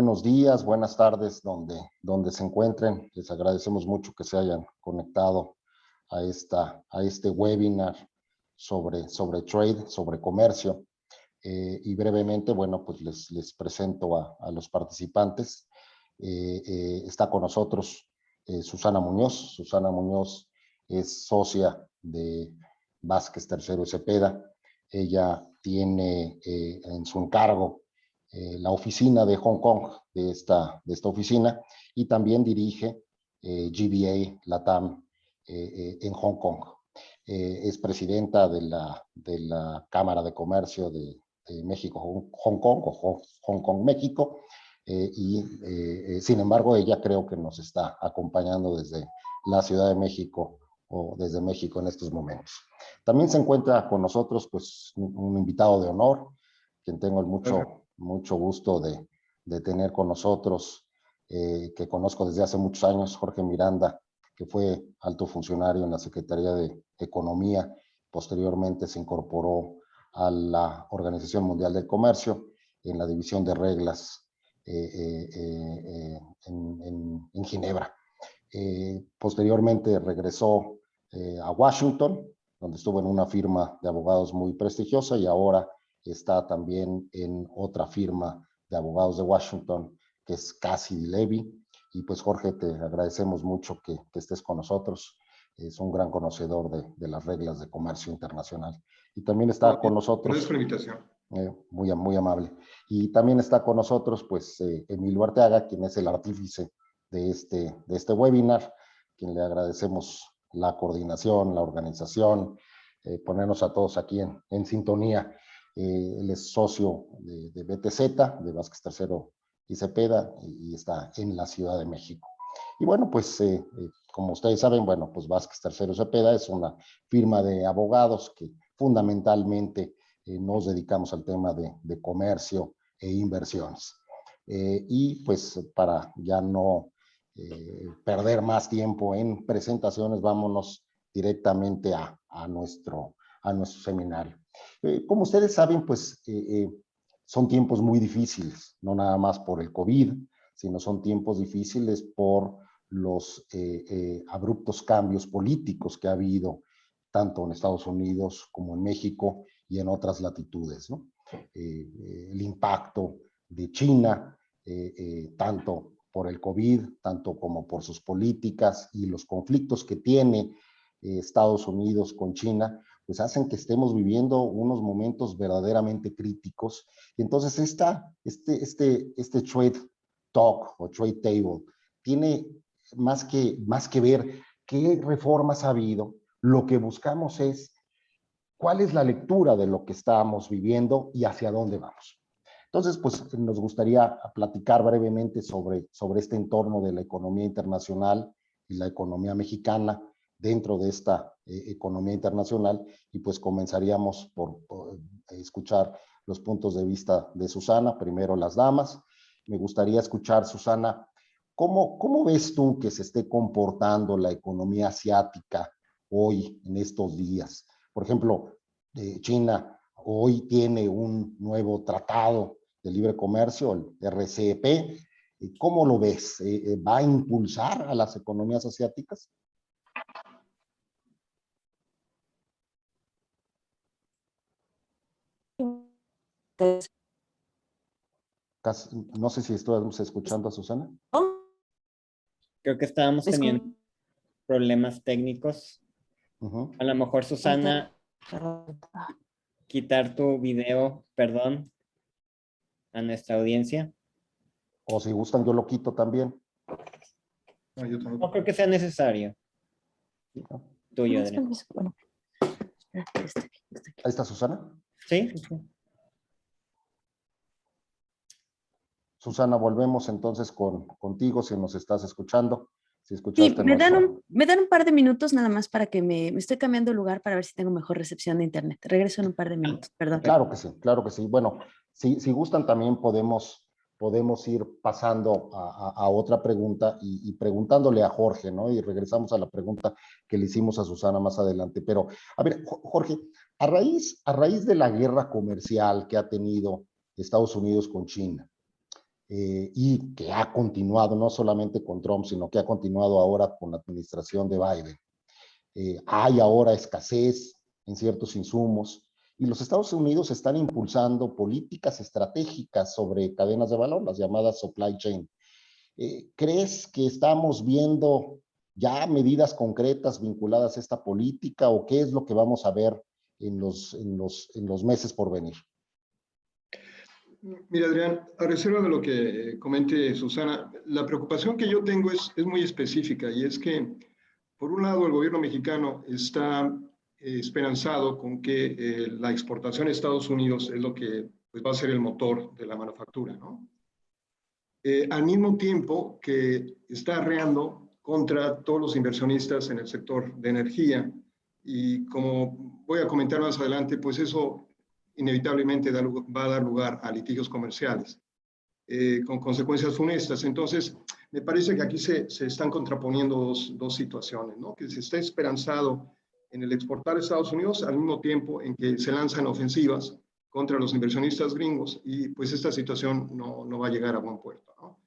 Buenos días, buenas tardes, donde se encuentren. Les agradecemos mucho que se hayan conectado a este webinar sobre trade, sobre comercio. Y brevemente, bueno, pues les presento a los participantes. Está con nosotros Susana Muñoz. Susana Muñoz es socia de Vázquez Tercero y Cepeda. Ella tiene en su encargo la oficina de Hong Kong de esta oficina, y también dirige GBA LATAM en Hong Kong. Es presidenta de la Cámara de Comercio de México, Hong Kong, o Hong Kong, México, sin embargo, ella creo que nos está acompañando desde la Ciudad de México o desde México en estos momentos. También se encuentra con nosotros pues un invitado de honor, quien tengo el mucho gusto de tener con nosotros, que conozco desde hace muchos años, Jorge Miranda, que fue alto funcionario en la Secretaría de Economía, posteriormente se incorporó a la Organización Mundial del Comercio en la División de Reglas en Ginebra. Posteriormente regresó a Washington, donde estuvo en una firma de abogados muy prestigiosa, y ahora está también en otra firma de abogados de Washington, que es Cassidy Levy. Y pues Jorge, te agradecemos mucho que estés con nosotros. Es un gran conocedor de las reglas de comercio internacional. Y también está con nosotros... Gracias por la invitación. Muy amable. Y también está con nosotros pues Emilio Arteaga, quien es el artífice de este webinar, quien le agradecemos la coordinación, la organización, ponernos a todos aquí en sintonía. Él es socio de BTZ, de Vázquez Tercero y Cepeda, y está en la Ciudad de México. Y bueno, pues como ustedes saben, bueno, pues Vázquez Tercero y Cepeda es una firma de abogados que fundamentalmente nos dedicamos al tema de comercio e inversiones. Y pues para ya no perder más tiempo en presentaciones, vámonos directamente a nuestro seminario. Como ustedes saben, pues son tiempos muy difíciles, no nada más por el COVID, sino son tiempos difíciles por los abruptos cambios políticos que ha habido tanto en Estados Unidos como en México y en otras latitudes, ¿no? El impacto de China, tanto por el COVID, tanto como por sus políticas, y los conflictos que tiene Estados Unidos con China, pues hacen que estemos viviendo unos momentos verdaderamente críticos. Y entonces este Trade Talk o Trade Table tiene más que ver qué reformas ha habido. Lo que buscamos es cuál es la lectura de lo que estamos viviendo y hacia dónde vamos. Entonces, pues nos gustaría platicar brevemente sobre este entorno de la economía internacional y la economía mexicana dentro de esta economía internacional, y pues comenzaríamos por escuchar los puntos de vista de Susana. Primero las damas. Me gustaría escuchar, Susana, ¿cómo ves tú que se esté comportando la economía asiática hoy, en estos días? Por ejemplo, China hoy tiene un nuevo tratado de libre comercio, el RCEP. ¿Cómo lo ves? ¿Va a impulsar a las economías asiáticas? No sé si estamos escuchando a Susana. Creo que estábamos teniendo problemas técnicos. A lo mejor, Susana, quitar tu video, perdón, a nuestra audiencia. O si gustan, yo lo quito también. No creo que sea necesario. Tuyo, Adrián. Ahí está Susana. Sí. Susana, volvemos entonces contigo, si nos estás escuchando. Si sí, me dan un par de minutos nada más para que me estoy cambiando de lugar para ver si tengo mejor recepción de internet. Regreso en un par de minutos, perdón. Claro que sí, claro que sí. Bueno, si gustan también podemos ir pasando a otra pregunta y preguntándole a Jorge, ¿no? Y regresamos a la pregunta que le hicimos a Susana más adelante. Pero, a ver, Jorge, a raíz de la guerra comercial que ha tenido Estados Unidos con China, y que ha continuado no solamente con Trump, sino que ha continuado ahora con la administración de Biden. Hay ahora escasez en ciertos insumos y los Estados Unidos están impulsando políticas estratégicas sobre cadenas de valor, las llamadas supply chain. ¿Crees que estamos viendo ya medidas concretas vinculadas a esta política o qué es lo que vamos a ver en los meses por venir? Mira, Adrián, a reserva de lo que comente Susana, la preocupación que yo tengo es muy específica y es que, por un lado, el gobierno mexicano está esperanzado con que la exportación a Estados Unidos es lo que pues, va a ser el motor de la manufactura, ¿no? Al mismo tiempo que está arreando contra todos los inversionistas en el sector de energía y como voy a comentar más adelante, pues eso inevitablemente va a dar lugar a litigios comerciales con consecuencias funestas. Entonces, me parece que aquí se están contraponiendo dos situaciones, ¿no? Que se está esperanzado en el exportar a Estados Unidos al mismo tiempo en que se lanzan ofensivas contra los inversionistas gringos y pues esta situación no va a llegar a buen puerto, ¿no?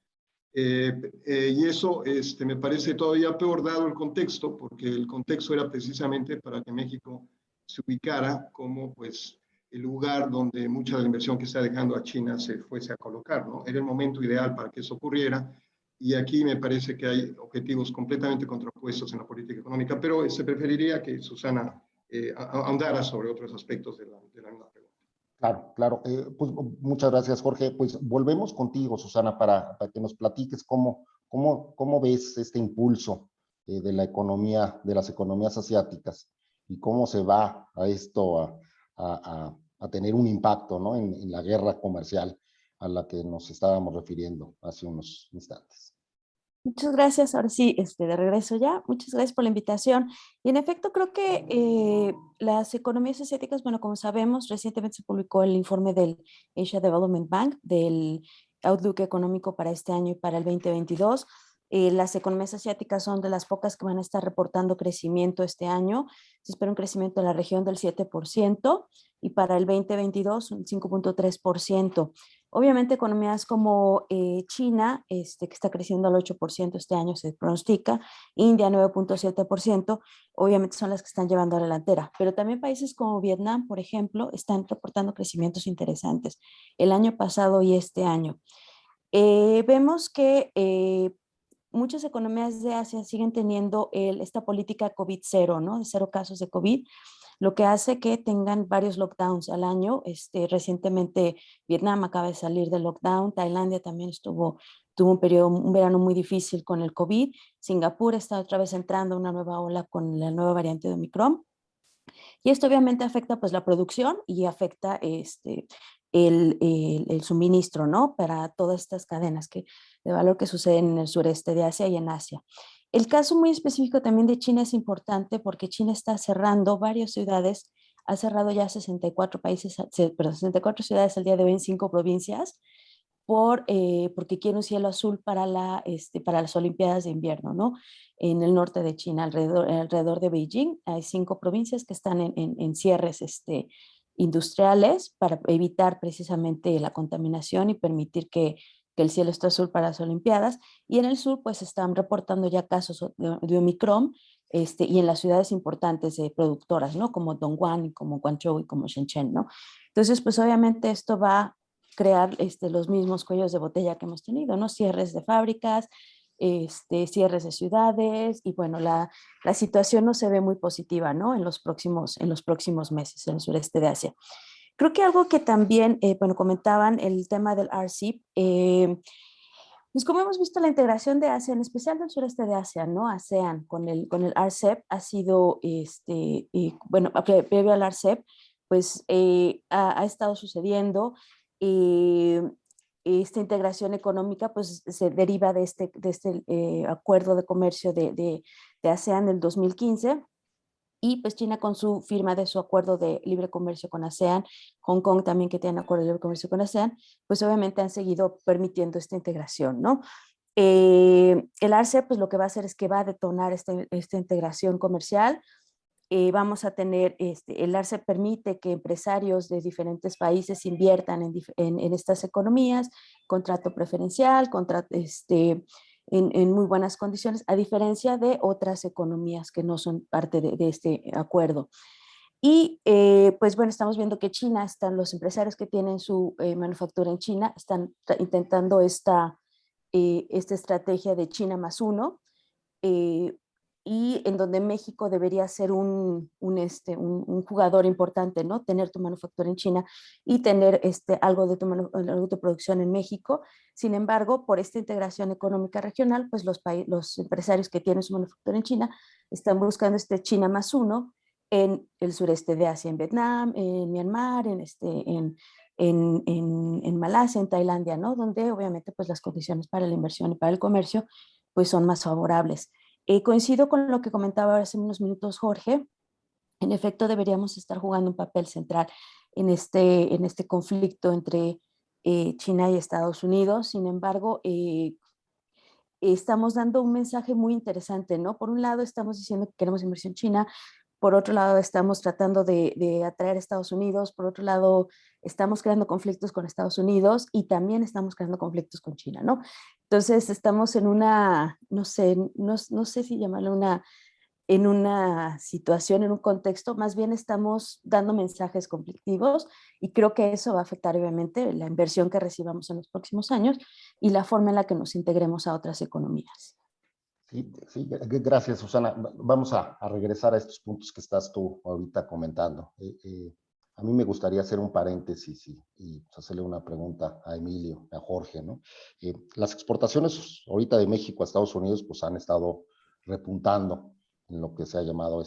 Y eso me parece todavía peor dado el contexto, porque el contexto era precisamente para que México se ubicara como pues el lugar donde mucha de la inversión que está dejando a China se fuese a colocar, ¿no? Era el momento ideal para que eso ocurriera y aquí me parece que hay objetivos completamente contrapuestos en la política económica, pero se preferiría que Susana ahondara sobre otros aspectos de la misma pregunta. Claro, claro. Pues muchas gracias, Jorge. Pues volvemos contigo, Susana, para que nos platiques cómo ves este impulso de la economía, de las economías asiáticas y cómo se va a esto a tener un impacto, ¿no? en la guerra comercial a la que nos estábamos refiriendo hace unos instantes. Muchas gracias. Ahora sí, de regreso ya. Muchas gracias por la invitación. Y en efecto, creo que las economías asiáticas, bueno, como sabemos, recientemente se publicó el informe del Asia Development Bank del outlook económico para este año y para el 2022. Las economías asiáticas son de las pocas que van a estar reportando crecimiento este año. Se espera un crecimiento en la región del 7% y para el 2022 un 5.3%. Obviamente economías como China, que está creciendo al 8% este año, se pronostica, India 9.7%, obviamente son las que están llevando a la delantera, pero también países como Vietnam, por ejemplo, están reportando crecimientos interesantes el año pasado y este año. Vemos que muchas economías de Asia siguen teniendo esta política COVID-0, ¿no? De 0 casos de COVID, lo que hace que tengan varios lockdowns al año. Recientemente Vietnam acaba de salir del lockdown, Tailandia también tuvo un verano muy difícil con el COVID, Singapur está otra vez entrando una nueva ola con la nueva variante de Omicron. Y esto obviamente afecta pues la producción y afecta el suministro, ¿no? Para todas estas cadenas de valor que suceden en el sureste de Asia y en Asia. El caso muy específico también de China es importante porque China está cerrando varias ciudades, ha cerrado ya 64 64 ciudades al día de hoy en 5 provincias porque quiere un cielo azul para las Olimpiadas de invierno, ¿no? En el norte de China, alrededor de Beijing, hay 5 provincias que están en cierres industriales para evitar precisamente la contaminación y permitir que el cielo esté azul para las Olimpiadas. Y en el sur, pues están reportando ya casos de Omicron, y en las ciudades importantes productoras, ¿no? Como Dongguan, como Guangzhou y como Shenzhen, ¿no? Entonces, pues obviamente esto va a crear los mismos cuellos de botella que hemos tenido, ¿no? Cierres de fábricas, cierres de ciudades y bueno, la situación no se ve muy positiva, ¿no? En los próximos meses en el sureste de Asia. Creo que algo que también, bueno, comentaban el tema del RCEP, pues como hemos visto la integración de Asia, en especial del sureste de Asia, ¿no? ASEAN con el RCEP ha sido, bueno, previo al RCEP, pues ha estado sucediendo. Esta integración económica pues se deriva de este acuerdo de comercio de ASEAN del 2015 y pues China con su firma de su acuerdo de libre comercio con ASEAN, Hong Kong también que tiene acuerdo de libre comercio con ASEAN, pues obviamente han seguido permitiendo esta integración, ¿no? El RCEP pues lo que va a hacer es que va a detonar esta integración comercial. vamos a tener, el ARCE permite que empresarios de diferentes países inviertan en estas economías, contrato preferencial, en muy buenas condiciones, a diferencia de otras economías que no son parte de este acuerdo. Y pues bueno, estamos viendo que China, los empresarios que tienen su manufactura en China, están intentando esta estrategia de China más uno, y en donde México debería ser un jugador importante, ¿no? Tener tu manufactura en China y tener algo de tu producción en México. Sin embargo, por esta integración económica regional, pues los empresarios que tienen su manufactura en China están buscando China más uno en el sureste de Asia, en Vietnam, en Myanmar, en Malasia, en Tailandia, ¿no? Donde obviamente pues las condiciones para la inversión y para el comercio pues son más favorables. Coincido con lo que comentaba hace unos minutos Jorge. En efecto, deberíamos estar jugando un papel central en este conflicto entre China y Estados Unidos. Sin embargo, estamos dando un mensaje muy interesante, ¿no? Por un lado, estamos diciendo que queremos inversión china. Por otro lado, estamos tratando de atraer a Estados Unidos. Por otro lado, estamos creando conflictos con Estados Unidos y también estamos creando conflictos con China, ¿no? Entonces, estamos en no sé si llamarlo en una situación, en un contexto, más bien estamos dando mensajes conflictivos y creo que eso va a afectar obviamente la inversión que recibamos en los próximos años y la forma en la que nos integremos a otras economías. Sí, sí, gracias, Susana. Vamos a regresar a estos puntos que estás tú ahorita comentando. A mí me gustaría hacer un paréntesis y hacerle una pregunta a Emilio, a Jorge, ¿no? Las exportaciones ahorita de México a Estados Unidos pues han estado repuntando en lo que se ha llamado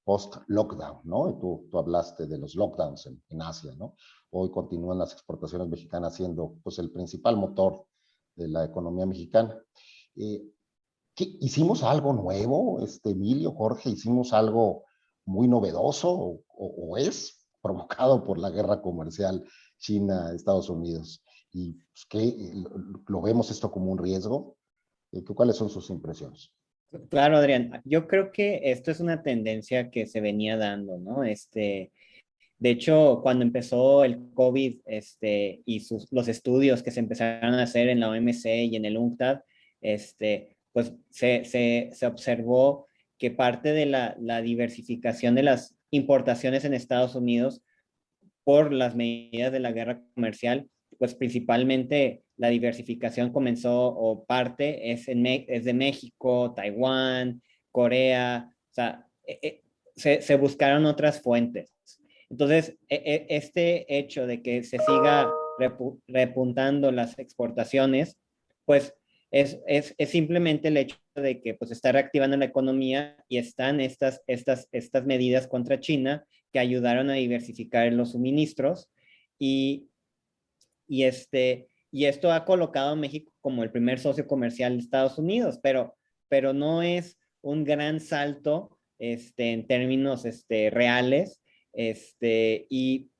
post-lockdown, ¿no? Y tú hablaste de los lockdowns en Asia, ¿no? Hoy continúan las exportaciones mexicanas siendo pues el principal motor de la economía mexicana. ¿Hicimos algo nuevo, Emilio, Jorge? ¿Hicimos algo muy novedoso o es provocado por la guerra comercial China-Estados Unidos? ¿Y pues, qué, lo vemos esto como un riesgo? ¿Cuáles son sus impresiones? Claro, Adrián. Yo creo que esto es una tendencia que se venía dando, ¿no? De hecho, cuando empezó el COVID, y los estudios que se empezaron a hacer en la OMC y en el UNCTAD, pues se observó que parte de la diversificación de las importaciones en Estados Unidos por las medidas de la guerra comercial, pues principalmente la diversificación comenzó o parte es de México, Taiwán, Corea, o sea, se buscaron otras fuentes. Entonces, este hecho de que se siga repuntando las exportaciones, pues es simplemente el hecho de que pues está reactivando la economía y están estas medidas contra China que ayudaron a diversificar los suministros y, y esto ha colocado a México como el primer socio comercial de Estados Unidos, pero no es un gran salto en términos reales. Y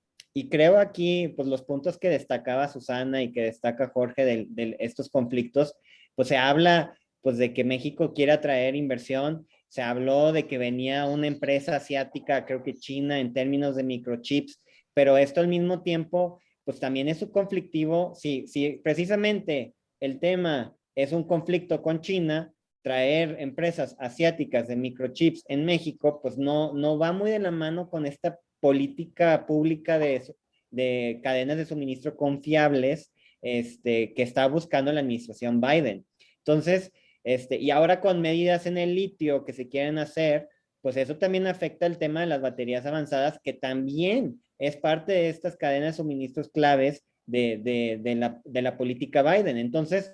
creo aquí, pues los puntos que destacaba Susana y que destaca Jorge de estos conflictos, pues se habla pues de que México quiere atraer inversión. Se habló de que venía una empresa asiática, creo que China, en términos de microchips, pero esto al mismo tiempo, pues también es un conflictivo. Si precisamente el tema es un conflicto con China, traer empresas asiáticas de microchips en México, pues no va muy de la mano con esta política pública de cadenas de suministro confiables que está buscando la administración Biden. Entonces, y ahora con medidas en el litio que se quieren hacer, pues eso también afecta el tema de las baterías avanzadas, que también es parte de estas cadenas de suministros claves de la política Biden. Entonces,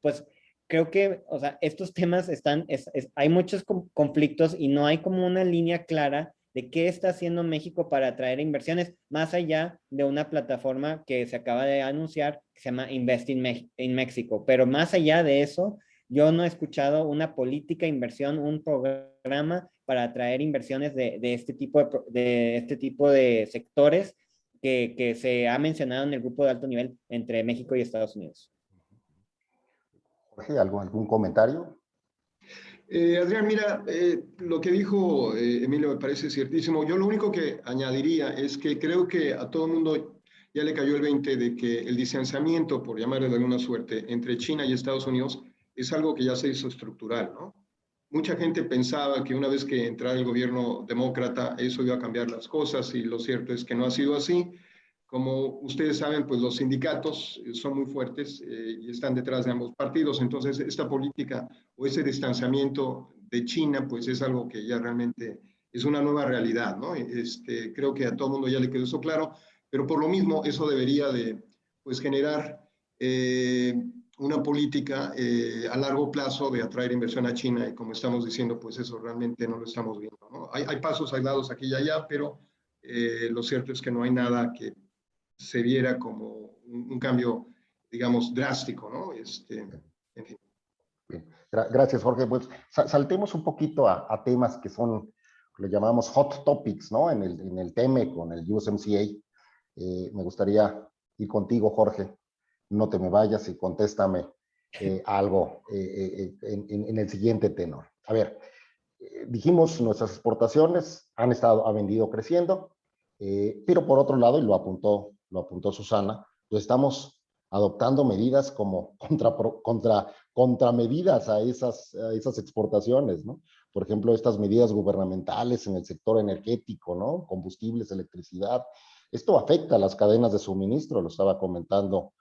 pues creo que, o sea, estos temas hay muchos conflictos y no hay como una línea clara de qué está haciendo México para atraer inversiones, más allá de una plataforma que se acaba de anunciar que se llama Invest in Mexico. Pero más allá de eso, yo no he escuchado una política de inversión, un programa para atraer inversiones de este tipo de sectores que se ha mencionado en el grupo de alto nivel entre México y Estados Unidos. Jorge, ¿algún comentario? Adrián, mira, lo que dijo Emilio me parece ciertísimo. Yo lo único que añadiría es que creo que a todo el mundo ya le cayó el 20 de que el distanciamiento, por llamarle de alguna suerte, entre China y Estados Unidos es algo que ya se hizo estructural, ¿no? Mucha gente pensaba que una vez que entrara el gobierno demócrata eso iba a cambiar las cosas y lo cierto es que no ha sido así. Como ustedes saben, pues los sindicatos son muy fuertes y están detrás de ambos partidos. Entonces, esta política o ese distanciamiento de China, pues es algo que ya realmente es una nueva realidad, ¿no? Creo que a todo el mundo ya le quedó eso claro, pero por lo mismo eso debería de, pues, generar una política a largo plazo de atraer inversión a China y como estamos diciendo, pues eso realmente no lo estamos viendo, ¿no? Hay pasos aislados aquí y allá, pero lo cierto es que no hay nada que se viera como un cambio, digamos, drástico, ¿no? En fin. Bien. Gracias, Jorge. Pues saltemos un poquito a temas que son, lo llamamos hot topics, ¿no? En el TEMEC, con el USMCA. Me gustaría ir contigo, Jorge. No te me vayas y contéstame algo en el siguiente tenor. A ver, dijimos, nuestras exportaciones han venido creciendo, pero por otro lado, y lo apuntó Susana, pues estamos adoptando medidas como contramedidas a esas exportaciones, ¿no? Por ejemplo, estas medidas gubernamentales en el sector energético, ¿no? Combustibles, electricidad. Esto afecta a las cadenas de suministro, lo estaba comentando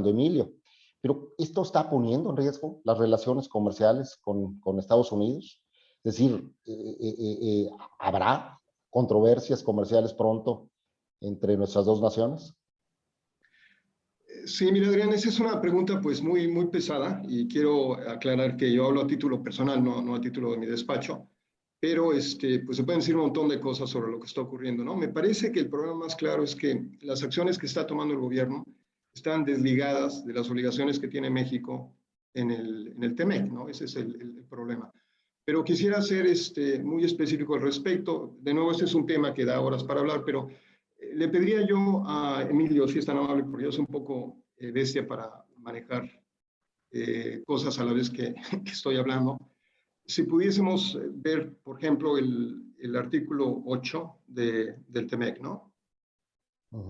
Emilio. Pero esto está poniendo en riesgo las relaciones comerciales con Estados Unidos. Es decir, ¿habrá controversias comerciales pronto entre nuestras dos naciones? Sí, mira, Adrián, esa es una pregunta pues muy, muy pesada y quiero aclarar que yo hablo a título personal, no a título de mi despacho, pero pues se pueden decir un montón de cosas sobre lo que está ocurriendo, ¿no? Me parece que el problema más claro es que las acciones que está tomando el gobierno están desligadas de las obligaciones que tiene México en el TEMEC, ¿no? Ese es el problema. Pero quisiera ser muy específico al respecto. De nuevo, este es un tema que da horas para hablar, pero le pediría yo a Emilio, si es tan amable, porque yo soy un poco bestia para manejar cosas a la vez que estoy hablando. Si pudiésemos ver, por ejemplo, el artículo 8 del TEMEC, ¿no?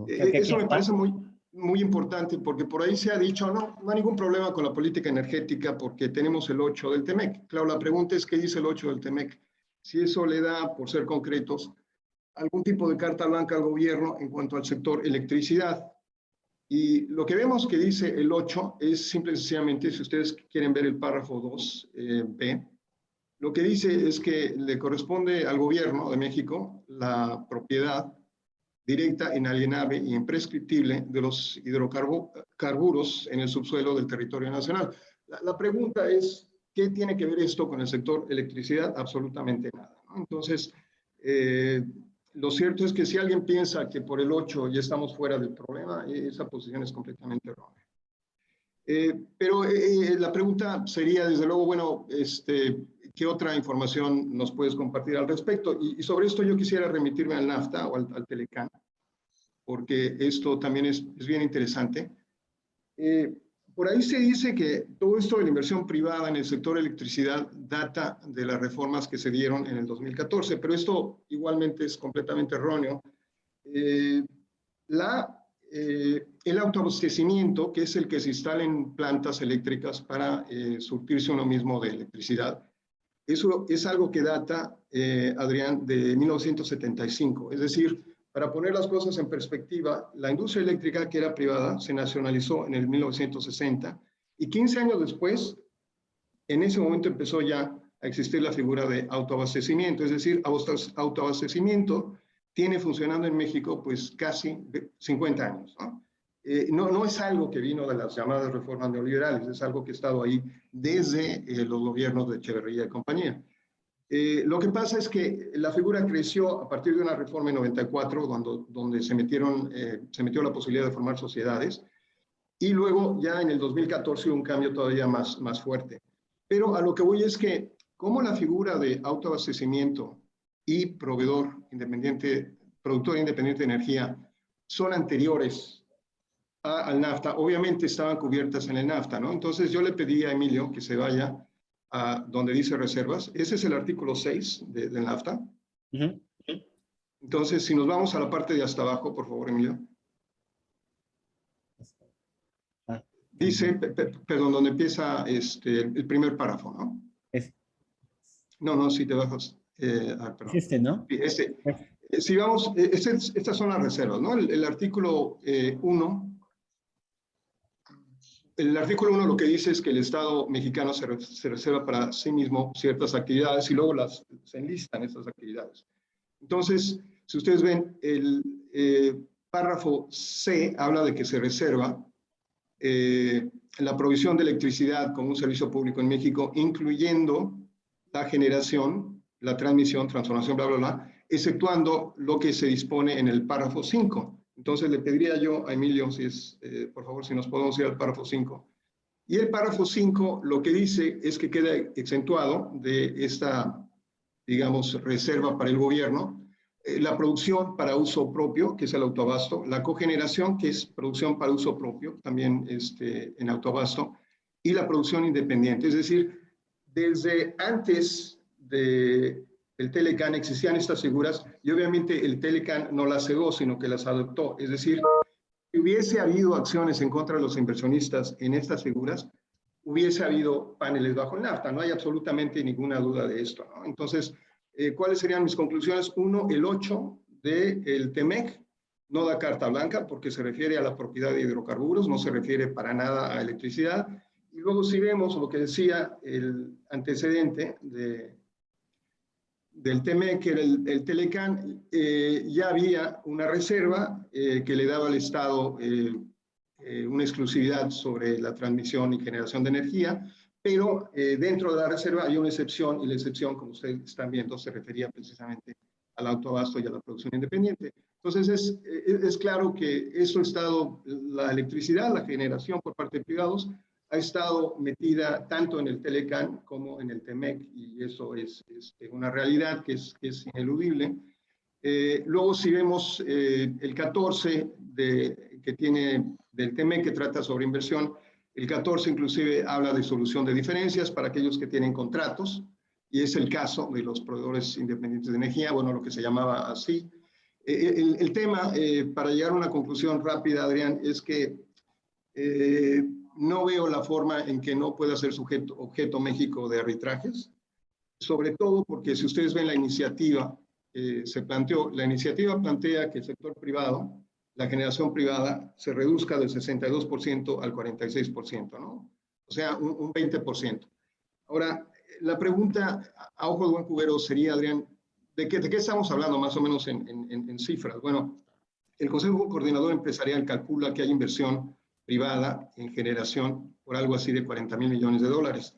Eso me parece muy, muy importante porque por ahí se ha dicho, no hay ningún problema con la política energética porque tenemos el 8 del TEMEC. Claro, la pregunta es, ¿qué dice el 8 del TEMEC? Si eso le da, por ser concretos, algún tipo de carta blanca al gobierno en cuanto al sector electricidad. Y lo que vemos que dice el 8 es simple y sencillamente, si ustedes quieren ver el párrafo 2b, lo que dice es que le corresponde al gobierno de México la propiedad directa, inalienable e imprescriptible de los hidrocarburos en el subsuelo del territorio nacional. La pregunta es, ¿qué tiene que ver esto con el sector electricidad? Absolutamente nada, ¿no? Entonces, lo cierto es que si alguien piensa que por el 8 ya estamos fuera del problema, esa posición es completamente errónea. Pero la pregunta sería, desde luego, bueno, ¿qué otra información nos puedes compartir al respecto? Y sobre esto yo quisiera remitirme al NAFTA o al Telecán, porque esto también es bien interesante. Por ahí se dice que todo esto de la inversión privada en el sector electricidad data de las reformas que se dieron en el 2014, pero esto igualmente es completamente erróneo. El autoabastecimiento, que es el que se instala en plantas eléctricas para surtirse uno mismo de electricidad, eso es algo que data, Adrián, de 1975. Es decir, para poner las cosas en perspectiva, la industria eléctrica, que era privada, se nacionalizó en el 1960 y 15 años después, en ese momento empezó ya a existir la figura de autoabastecimiento. Es decir, autoabastecimiento tiene funcionando en México pues casi 50 años, ¿no? No es algo que vino de las llamadas reformas neoliberales, es algo que ha estado ahí desde los gobiernos de Echeverría y compañía. Lo que pasa es que la figura creció a partir de una reforma en 94, donde se metió la posibilidad de formar sociedades, y luego ya en el 2014 hubo un cambio todavía más fuerte. Pero a lo que voy es que, como la figura de autoabastecimiento y productor independiente de energía son anteriores al NAFTA, obviamente estaban cubiertas en el NAFTA, ¿no? Entonces yo le pedí a Emilio que se vaya donde dice reservas. Ese es el artículo 6 del NAFTA. Entonces, si nos vamos a la parte de hasta abajo, por favor, Emilio. Dice, perdón, donde empieza el primer párrafo, ¿no? No, si te bajas. Perdón. ¿No? Si vamos, estas son las reservas, ¿no? El artículo 1. El artículo 1 lo que dice es que el Estado mexicano se reserva para sí mismo ciertas actividades y luego se enlistan estas actividades. Entonces, si ustedes ven, el párrafo C habla de que se reserva la provisión de electricidad como un servicio público en México, incluyendo la generación, la transmisión, transformación, bla, bla, bla, exceptuando lo que se dispone en el párrafo 5. Entonces le pediría yo a Emilio, por favor, si nos podemos ir al párrafo 5. Y el párrafo 5 lo que dice es que queda exentuado de esta, digamos, reserva para el gobierno, la producción para uso propio, que es el autoabasto, la cogeneración, que es producción para uso propio, también en autoabasto, y la producción independiente. Es decir, desde antes del Telecán existían estas figuras y obviamente el Telecán no las cegó, sino que las adoptó. Es decir, si hubiese habido acciones en contra de los inversionistas en estas figuras, hubiese habido paneles bajo el NAFTA. No hay absolutamente ninguna duda de esto, ¿no? Entonces, ¿cuáles serían mis conclusiones? Uno, el 8 del TEMEC no da carta blanca porque se refiere a la propiedad de hidrocarburos, no se refiere para nada a electricidad. Y luego si vemos lo que decía el antecedente del TEMEC, que era el Telecán, ya había una reserva que le daba al Estado una exclusividad sobre la transmisión y generación de energía, pero dentro de la reserva hay una excepción, y la excepción, como ustedes están viendo, se refería precisamente al autoabasto y a la producción independiente. Entonces es claro que eso ha estado, la electricidad, la generación por parte de privados, ha estado metida tanto en el Telecán como en el TEMEC, y eso es una realidad que es ineludible. Luego si vemos el 14 que tiene del TEMEC, que trata sobre inversión, el 14 inclusive habla de solución de diferencias para aquellos que tienen contratos, y es el caso de los proveedores independientes de energía, bueno, lo que se llamaba así. El tema, para llegar a una conclusión rápida, Adrián, es que no veo la forma en que no pueda ser objeto México de arbitrajes, sobre todo porque si ustedes ven la iniciativa, la iniciativa plantea que el sector privado, la generación privada, se reduzca del 62% al 46%, ¿no? O sea, un 20%. Ahora, la pregunta a ojo de buen cubero sería, Adrián, ¿de qué estamos hablando más o menos en cifras? Bueno, el Consejo Coordinador Empresarial calcula que hay inversión privada en generación por algo así de 40,000 millones de dólares.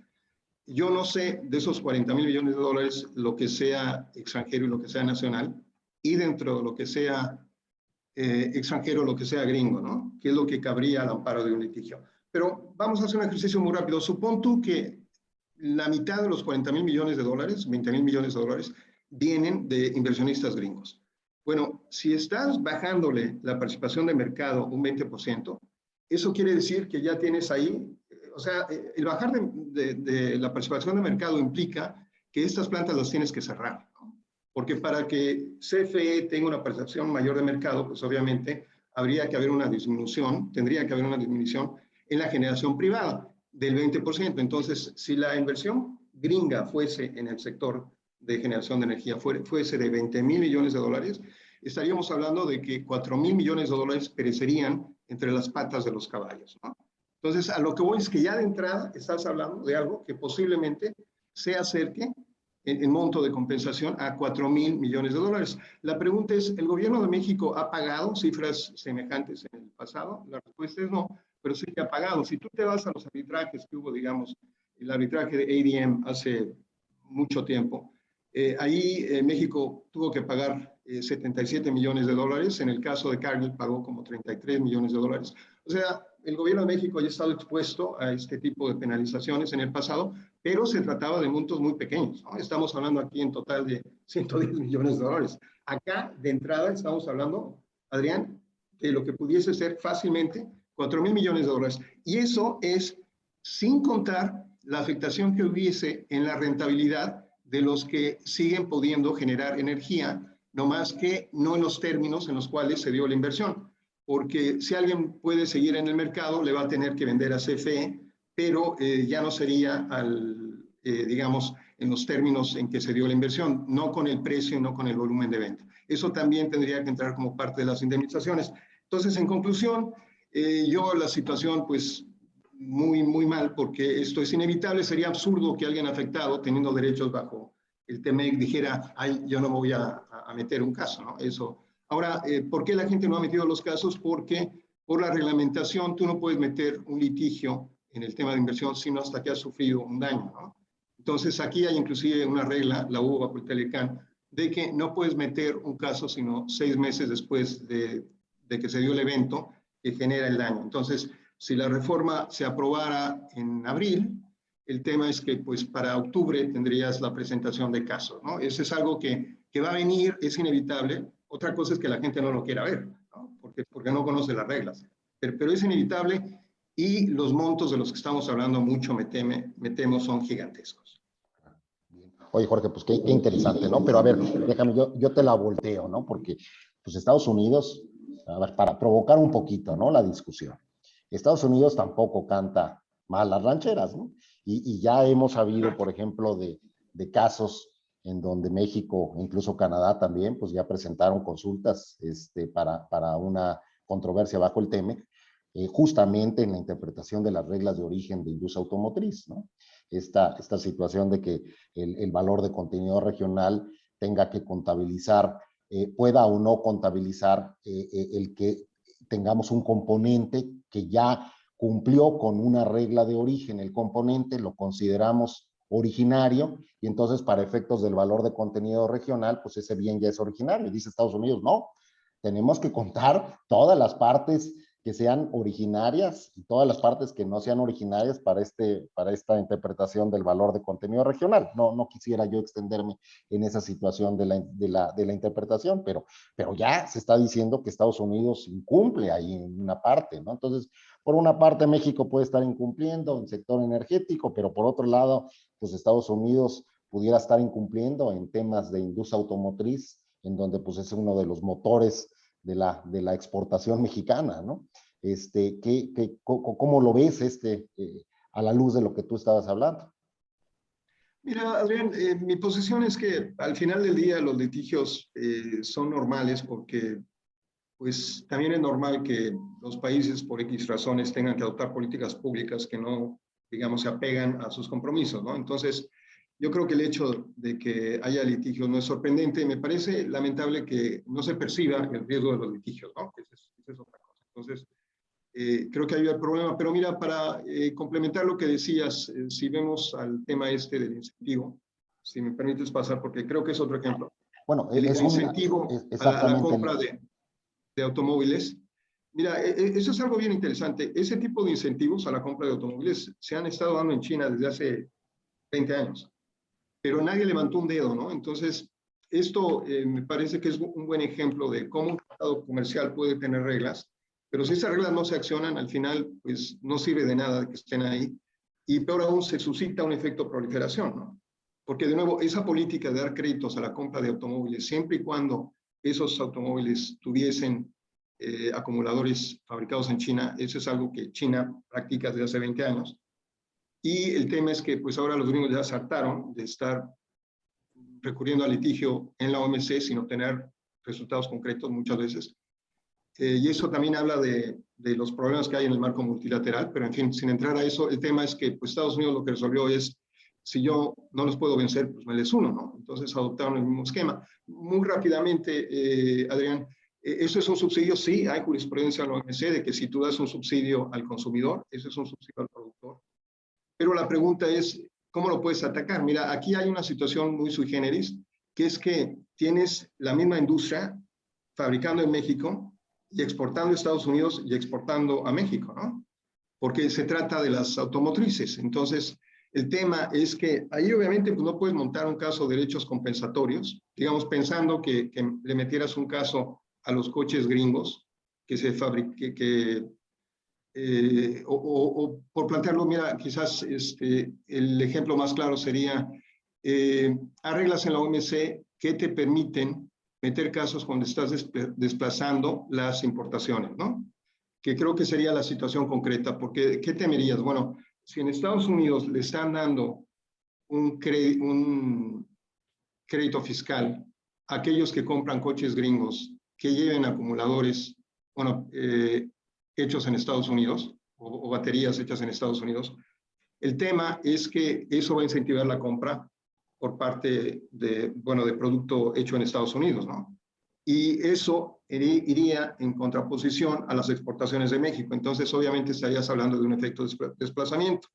Yo no sé de esos 40,000 millones de dólares lo que sea extranjero y lo que sea nacional, y dentro de lo que sea extranjero, lo que sea gringo, ¿no? Que es lo que cabría al amparo de un litigio. Pero vamos a hacer un ejercicio muy rápido. Supón tú que la mitad de los 40,000 millones de dólares, 20,000 millones de dólares, vienen de inversionistas gringos. Bueno, si estás bajándole la participación de mercado un 20%, eso quiere decir que ya tienes ahí, o sea, el bajar de la participación de mercado implica que estas plantas las tienes que cerrar, ¿no? Porque para que CFE tenga una percepción mayor de mercado, pues obviamente habría que haber una disminución, tendría que haber una disminución en la generación privada del 20%. Entonces, si la inversión gringa fuese en el sector de generación de energía, fuese de 20,000 millones de dólares, estaríamos hablando de que 4,000 millones de dólares perecerían entre las patas de los caballos, ¿no? Entonces, a lo que voy es que ya de entrada estás hablando de algo que posiblemente se acerque en monto de compensación a 4,000 millones de dólares. La pregunta es, ¿el gobierno de México ha pagado cifras semejantes en el pasado? La respuesta es no, pero sí que ha pagado. Si tú te vas a los arbitrajes que hubo, digamos, el arbitraje de ADM hace mucho tiempo, ahí México tuvo que pagar 77 millones de dólares. En el caso de Cargill pagó como 33 millones de dólares. O sea, el gobierno de México ya ha estado expuesto a este tipo de penalizaciones en el pasado, pero se trataba de montos muy pequeños, ¿no? Estamos hablando aquí en total de 110 millones de dólares. Acá, de entrada, estamos hablando, Adrián, de lo que pudiese ser fácilmente 4,000 millones de dólares. Y eso es sin contar la afectación que hubiese en la rentabilidad de los que siguen pudiendo generar energía, no más que no en los términos en los cuales se dio la inversión. Porque si alguien puede seguir en el mercado, le va a tener que vender a CFE, pero ya no sería digamos, en los términos en que se dio la inversión, no con el precio y no con el volumen de venta. Eso también tendría que entrar como parte de las indemnizaciones. Entonces, en conclusión, yo la situación, pues, muy mal, porque esto es inevitable. Sería absurdo que alguien afectado, teniendo derechos bajo el TEMEC, dijera, ay, yo no me voy a meter un caso, ¿no? Eso. Ahora, ¿por qué la gente no ha metido los casos? Porque por la reglamentación tú no puedes meter un litigio en el tema de inversión sino hasta que has sufrido un daño, ¿no? Entonces, aquí hay inclusive una regla, la hubo bajo el Telecán, de que no puedes meter un caso sino 6 meses después de que se dio el evento que genera el daño. Entonces, si la reforma se aprobara en abril, el tema es que pues para octubre tendrías la presentación de casos, ¿no? Eso es algo que va a venir, es inevitable. Otra cosa es que la gente no lo quiera ver, ¿no? Porque no conoce las reglas. Pero es inevitable y los montos de los que estamos hablando mucho, me temo, son gigantescos. Oye, Jorge, pues qué interesante, ¿no? Pero a ver, déjame, yo te la volteo, ¿no? Porque pues Estados Unidos, a ver, para provocar un poquito, ¿no? La discusión. Estados Unidos tampoco canta mal las rancheras, ¿no? Y ya hemos sabido, por ejemplo, de casos en donde México, incluso Canadá también, pues ya presentaron consultas para una controversia bajo el TEMEC, justamente en la interpretación de las reglas de origen de industria automotriz, ¿no? Esta situación de que el valor de contenido regional tenga que contabilizar, pueda o no contabilizar el que tengamos un componente que ya cumplió con una regla de origen. El componente lo consideramos originario y entonces para efectos del valor de contenido regional, pues ese bien ya es originario. Dice Estados Unidos, no, tenemos que contar todas las partes que sean originarias y todas las partes que no sean originarias para esta interpretación del valor de contenido regional. No quisiera yo extenderme en esa situación de la interpretación, pero ya se está diciendo que Estados Unidos incumple ahí en una parte, ¿no? Entonces, por una parte México puede estar incumpliendo en sector energético, pero por otro lado, pues Estados Unidos pudiera estar incumpliendo en temas de industria automotriz, en donde pues es uno de los motores de la exportación mexicana, ¿no? ¿Cómo lo ves a la luz de lo que tú estabas hablando? Mira, Adrián, mi posición es que al final del día los litigios son normales porque pues también es normal que los países por X razones tengan que adoptar políticas públicas que no, digamos, se apegan a sus compromisos, ¿no? Entonces, yo creo que el hecho de que haya litigios no es sorprendente. Me parece lamentable que no se perciba el riesgo de los litigios, ¿no? Esa es otra cosa. Entonces, creo que hay un problema. Pero mira, para complementar lo que decías, si vemos al tema del incentivo, si me permites pasar, porque creo que es otro ejemplo. Bueno, el incentivo a la compra de automóviles. Mira, eso es algo bien interesante. Ese tipo de incentivos a la compra de automóviles se han estado dando en China desde hace 20 años. Pero nadie levantó un dedo, ¿no? Entonces, esto me parece que es un buen ejemplo de cómo un tratado comercial puede tener reglas, pero si esas reglas no se accionan, al final, pues no sirve de nada que estén ahí, y peor aún, se suscita un efecto proliferación, ¿no? Porque, de nuevo, esa política de dar créditos a la compra de automóviles, siempre y cuando esos automóviles tuviesen acumuladores fabricados en China, eso es algo que China practica desde hace 20 años. Y el tema es que pues ahora los gringos ya se hartaron de estar recurriendo al litigio en la OMC sin obtener resultados concretos muchas veces. Y eso también habla de los problemas que hay en el marco multilateral, pero en fin, sin entrar a eso, el tema es que pues Estados Unidos lo que resolvió es, si yo no los puedo vencer, pues me les uno, ¿no? Entonces adoptaron el mismo esquema. Muy rápidamente, Adrián, ¿eso es un subsidio? Sí, hay jurisprudencia en la OMC de que si tú das un subsidio al consumidor, eso es un subsidio al productor. Pero la pregunta es, ¿cómo lo puedes atacar? Mira, aquí hay una situación muy sui generis, que es que tienes la misma industria fabricando en México y exportando a Estados Unidos y exportando a México, ¿no? Porque se trata de las automotrices. Entonces, el tema es que ahí obviamente pues, no puedes montar un caso de derechos compensatorios, digamos, pensando que le metieras un caso a los coches gringos que o por plantearlo, mira, quizás el ejemplo más claro sería, hay reglas en la OMC que te permiten meter casos cuando estás desplazando las importaciones, ¿no? Que creo que sería la situación concreta, porque ¿qué temerías? Bueno, si en Estados Unidos le están dando un crédito fiscal a aquellos que compran coches gringos que lleven acumuladores, bueno, hechos en Estados Unidos, o baterías hechas en Estados Unidos, el tema es que eso va a incentivar la compra por parte de, bueno, de producto hecho en Estados Unidos, ¿no? Y eso iría en contraposición a las exportaciones de México. Entonces, obviamente, estarías hablando de un efecto de desplazamiento.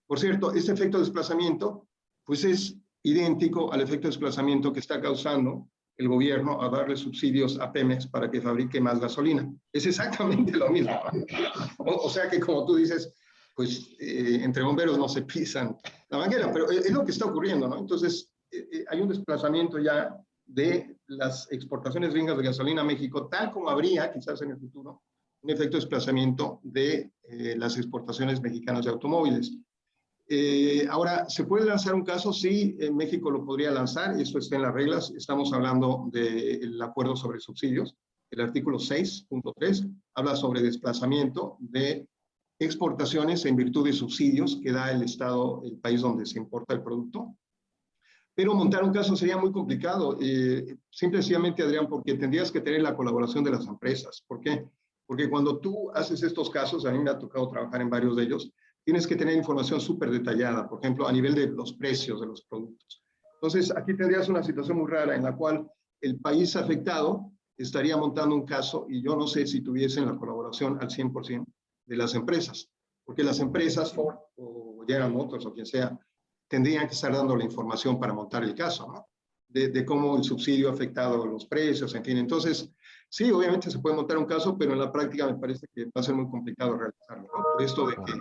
Por cierto, este efecto de desplazamiento, pues es idéntico al efecto de desplazamiento que está causando el gobierno a darle subsidios a Pemex para que fabrique más gasolina. Es exactamente lo mismo. O sea que, como tú dices, pues entre bomberos no se pisan la manguera, pero es lo que está ocurriendo, ¿no? Entonces, hay un desplazamiento ya de las exportaciones gringas de gasolina a México, tal como habría, quizás en el futuro, un efecto de desplazamiento de las exportaciones mexicanas de automóviles. Ahora, ¿se puede lanzar un caso? Sí, México lo podría lanzar, eso está en las reglas. Estamos hablando del acuerdo sobre subsidios. El artículo 6.3 habla sobre desplazamiento de exportaciones en virtud de subsidios que da el Estado, el país donde se importa el producto. Pero montar un caso sería muy complicado, simple y sencillamente, Adrián, porque tendrías que tener la colaboración de las empresas. ¿Por qué? Porque cuando tú haces estos casos, a mí me ha tocado trabajar en varios de ellos, tienes que tener información súper detallada, por ejemplo, a nivel de los precios de los productos. Entonces, aquí tendrías una situación muy rara en la cual el país afectado estaría montando un caso y yo no sé si tuviesen la colaboración al 100% de las empresas, porque las empresas, Ford o General Motors o quien sea, tendrían que estar dando la información para montar el caso, ¿no? De cómo el subsidio ha afectado los precios, en fin. Entonces, sí, obviamente se puede montar un caso, pero en la práctica me parece que va a ser muy complicado realizarlo, ¿no? Por esto de que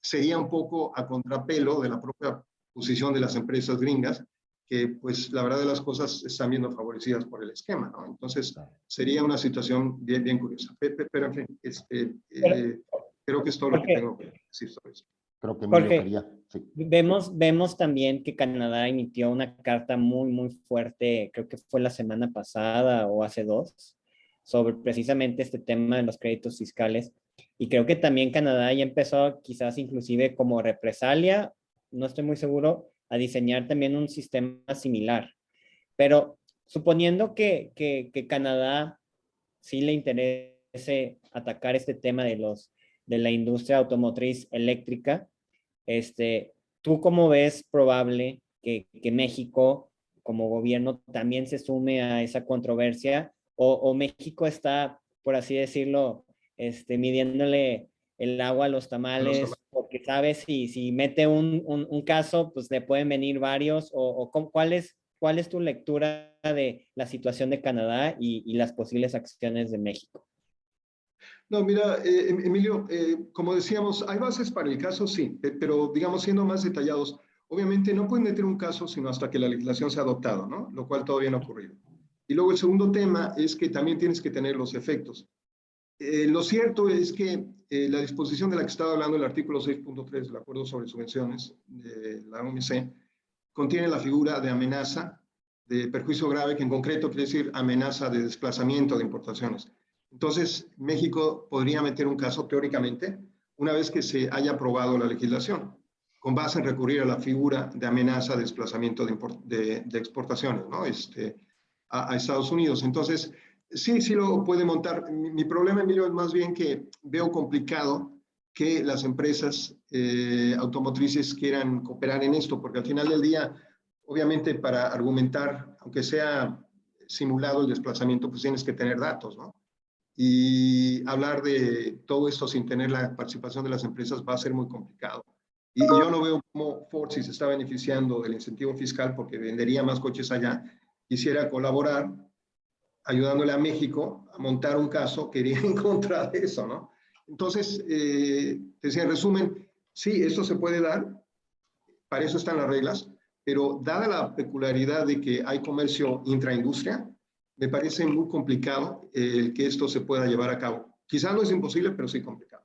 sería un poco a contrapelo de la propia posición de las empresas gringas, que pues la verdad de las cosas están viendo favorecidas por el esquema, ¿no? Entonces, sería una situación bien, bien curiosa. Pero en fin, creo que es todo lo que tengo que decir sobre eso. Creo que Emilio quería. Sí. Vemos también que Canadá emitió una carta muy fuerte, creo que fue la semana pasada o hace 2, sobre precisamente este tema de los créditos fiscales. Y creo que también Canadá ya empezó, quizás inclusive como represalia, no estoy muy seguro, a diseñar también un sistema similar. Pero suponiendo que Canadá sí le interese atacar este tema de la industria automotriz eléctrica, ¿tú cómo ves probable que México como gobierno también se sume a esa controversia? ¿O México está, por así decirlo, midiéndole el agua a los tamales, porque sabe si mete un caso, pues le pueden venir varios? ¿Cuál es tu lectura de la situación de Canadá y las posibles acciones de México? No, mira, Emilio, como decíamos, hay bases para el caso, sí, pero digamos, siendo más detallados, obviamente no pueden meter un caso sino hasta que la legislación sea adoptada, ¿no? Lo cual todavía no ha ocurrido. Y luego el segundo tema es que también tienes que tener los efectos. Lo cierto es que la disposición de la que estaba hablando, el artículo 6.3 del Acuerdo sobre Subvenciones de la OMC, contiene la figura de amenaza de perjuicio grave, que en concreto quiere decir amenaza de desplazamiento de importaciones. Entonces, México podría meter un caso, teóricamente, una vez que se haya aprobado la legislación, con base en recurrir a la figura de amenaza de desplazamiento de exportaciones, ¿no? A Estados Unidos. Entonces, sí lo puede montar. Mi problema, Emilio, es más bien que veo complicado que las empresas automotrices quieran cooperar en esto, porque al final del día, obviamente, para argumentar, aunque sea simulado el desplazamiento, pues tienes que tener datos, ¿no? Y hablar de todo esto sin tener la participación de las empresas va a ser muy complicado. Y yo no veo cómo Ford, si se está beneficiando del incentivo fiscal porque vendería más coches allá, quisiera colaborar ayudándole a México a montar un caso que iría en contra de eso, ¿no? Entonces, decía en resumen, sí, esto se puede dar, para eso están las reglas, pero dada la peculiaridad de que hay comercio intraindustria, me parece muy complicado que esto se pueda llevar a cabo. Quizá no es imposible, pero sí complicado.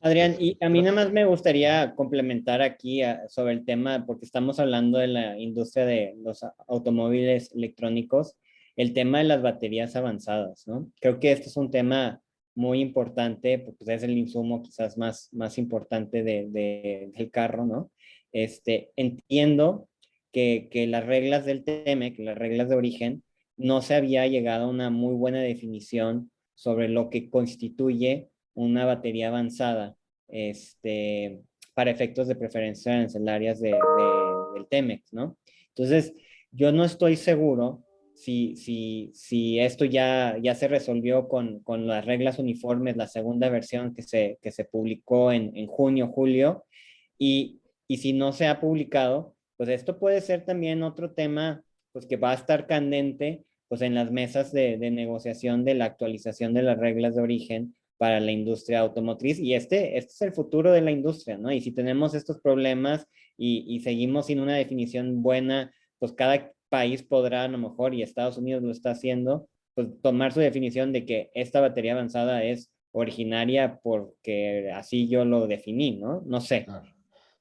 Adrián, y a mí nada más me gustaría complementar aquí sobre el tema, porque estamos hablando de la industria de los automóviles electrónicos, el tema de las baterías avanzadas, ¿no? Creo que este es un tema muy importante, porque es el insumo quizás más importante del carro, ¿no? Entiendo que las reglas del TEMEC, las reglas de origen, no se había llegado a una muy buena definición sobre lo que constituye una batería avanzada para efectos de preferencia arancelarias del TEMEX, ¿no? Entonces, yo no estoy seguro si esto ya se resolvió con las reglas uniformes, la segunda versión que se publicó en junio, julio, y si no se ha publicado, pues esto puede ser también otro tema pues que va a estar candente pues en las mesas de negociación de la actualización de las reglas de origen para la industria automotriz y este es el futuro de la industria, ¿no? Y si tenemos estos problemas y seguimos sin una definición buena, pues cada país podrá a lo mejor, y Estados Unidos lo está haciendo, pues tomar su definición de que esta batería avanzada es originaria porque así yo lo definí, ¿no? No sé. Claro.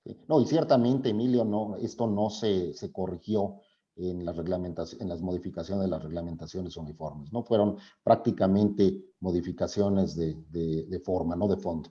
Sí. No, y ciertamente, Emilio, no, esto no se corrigió en las en las modificaciones de las reglamentaciones uniformes, ¿no? Fueron prácticamente modificaciones de forma, no de fondo.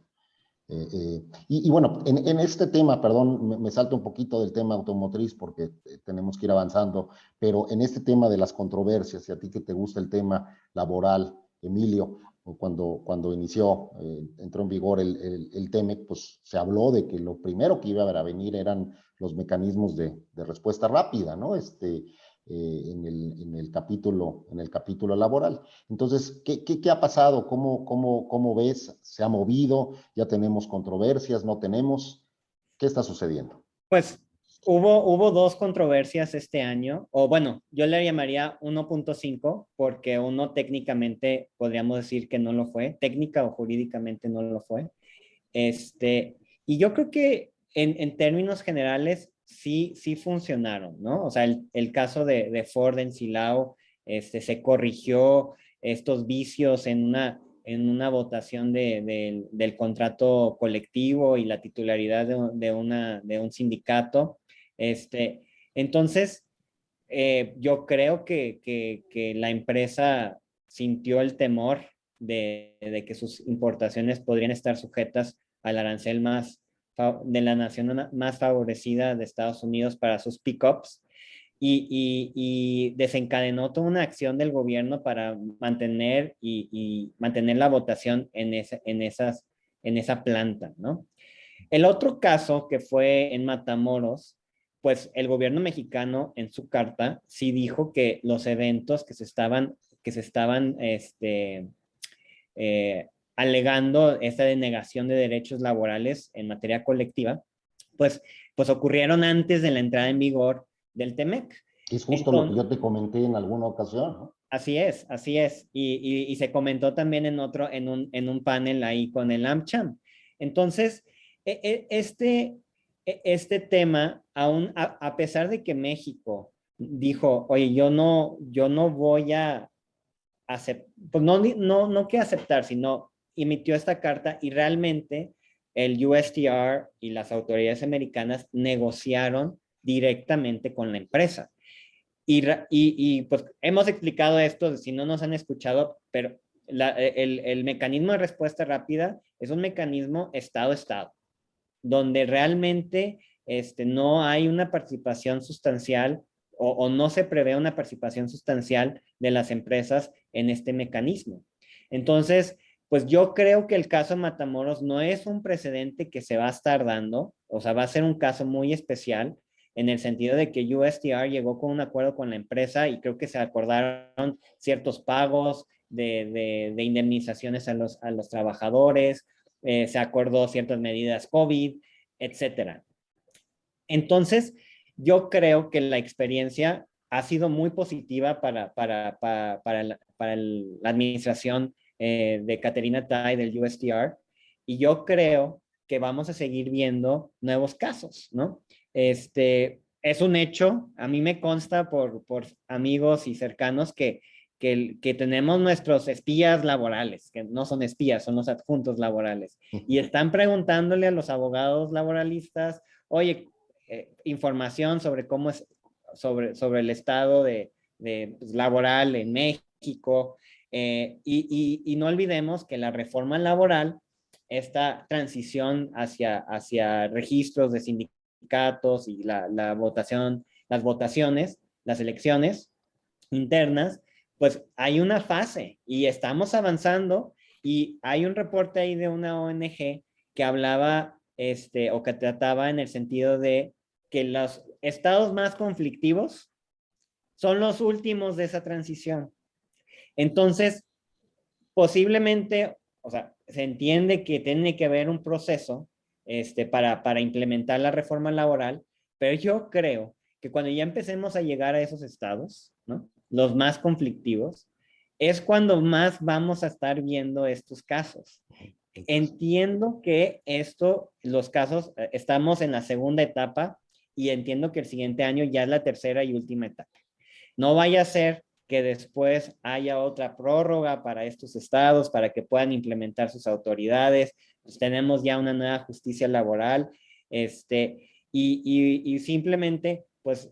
Y bueno, en este tema, perdón, me salto un poquito del tema automotriz porque tenemos que ir avanzando, pero en este tema de las controversias, y a ti que te gusta el tema laboral, Emilio, cuando inició, entró en vigor el TEMEC, pues se habló de que lo primero que iba a venir eran los mecanismos de respuesta rápida, ¿no? En el capítulo laboral. Entonces, ¿qué ha pasado? ¿Cómo ves? ¿Se ha movido? ¿Ya tenemos controversias? ¿No tenemos? ¿Qué está sucediendo? Pues hubo dos controversias este año, o bueno, yo le llamaría 1.5 porque uno técnicamente podríamos decir que no lo fue, técnica o jurídicamente no lo fue. Y yo creo que en términos generales sí funcionaron, ¿no? O sea, el caso de Ford en Silao, se corrigió estos vicios en una votación del contrato colectivo y la titularidad de un sindicato. Entonces, yo creo que la empresa sintió el temor de que sus importaciones podrían estar sujetas al arancel de la nación más favorecida de Estados Unidos para sus pickups y desencadenó toda una acción del gobierno para mantener y mantener la votación en esa planta, ¿no? El otro caso que fue en Matamoros, pues el gobierno mexicano en su carta sí dijo que los eventos que se estaban alegando esta denegación de derechos laborales en materia colectiva, pues, pues ocurrieron antes de la entrada en vigor del TEMEC. Es justo lo que Entonces, yo te comenté en alguna ocasión, ¿no? así es, así es. Y se comentó también en un panel ahí con el AmCham. Entonces, este tema, aún a pesar de que México dijo, oye, yo no voy a aceptar, pues no que aceptar, sino emitió esta carta y realmente el USTR y las autoridades americanas negociaron directamente con la empresa. Pues hemos explicado esto, si no nos han escuchado, pero el mecanismo de respuesta rápida es un mecanismo Estado-Estado, donde realmente no hay una participación sustancial o no se prevé una participación sustancial de las empresas en este mecanismo. Entonces, pues yo creo que el caso de Matamoros no es un precedente que se va a estar dando, o sea, va a ser un caso muy especial en el sentido de que USTR llegó con un acuerdo con la empresa y creo que se acordaron ciertos pagos de indemnizaciones a los trabajadores, se acordó ciertas medidas COVID, etcétera. Entonces, yo creo que la experiencia ha sido muy positiva para la administración de Caterina Tai del USTR y yo creo que vamos a seguir viendo nuevos casos, ¿no? Es un hecho, a mí me consta por amigos y cercanos que que tenemos nuestros espías laborales, que no son espías, son los adjuntos laborales, y están preguntándole a los abogados laboralistas, oye, información sobre cómo es, sobre el estado pues, laboral en México, y no olvidemos que la reforma laboral, esta transición hacia registros de sindicatos y la votación, las votaciones, las elecciones internas, pues hay una fase y estamos avanzando, y hay un reporte ahí de una ONG que hablaba o que trataba en el sentido de que los estados más conflictivos son los últimos de esa transición. Entonces, posiblemente, o sea, se entiende que tiene que haber un proceso para implementar la reforma laboral, pero yo creo que cuando ya empecemos a llegar a esos estados, ¿no? Los más conflictivos, es cuando más vamos a estar viendo estos casos. Entiendo que los casos, estamos en la segunda etapa, y entiendo que el siguiente año ya es la tercera y última etapa. No vaya a ser que después haya otra prórroga para estos estados, para que puedan implementar sus autoridades. Pues tenemos ya una nueva justicia laboral, y simplemente, pues,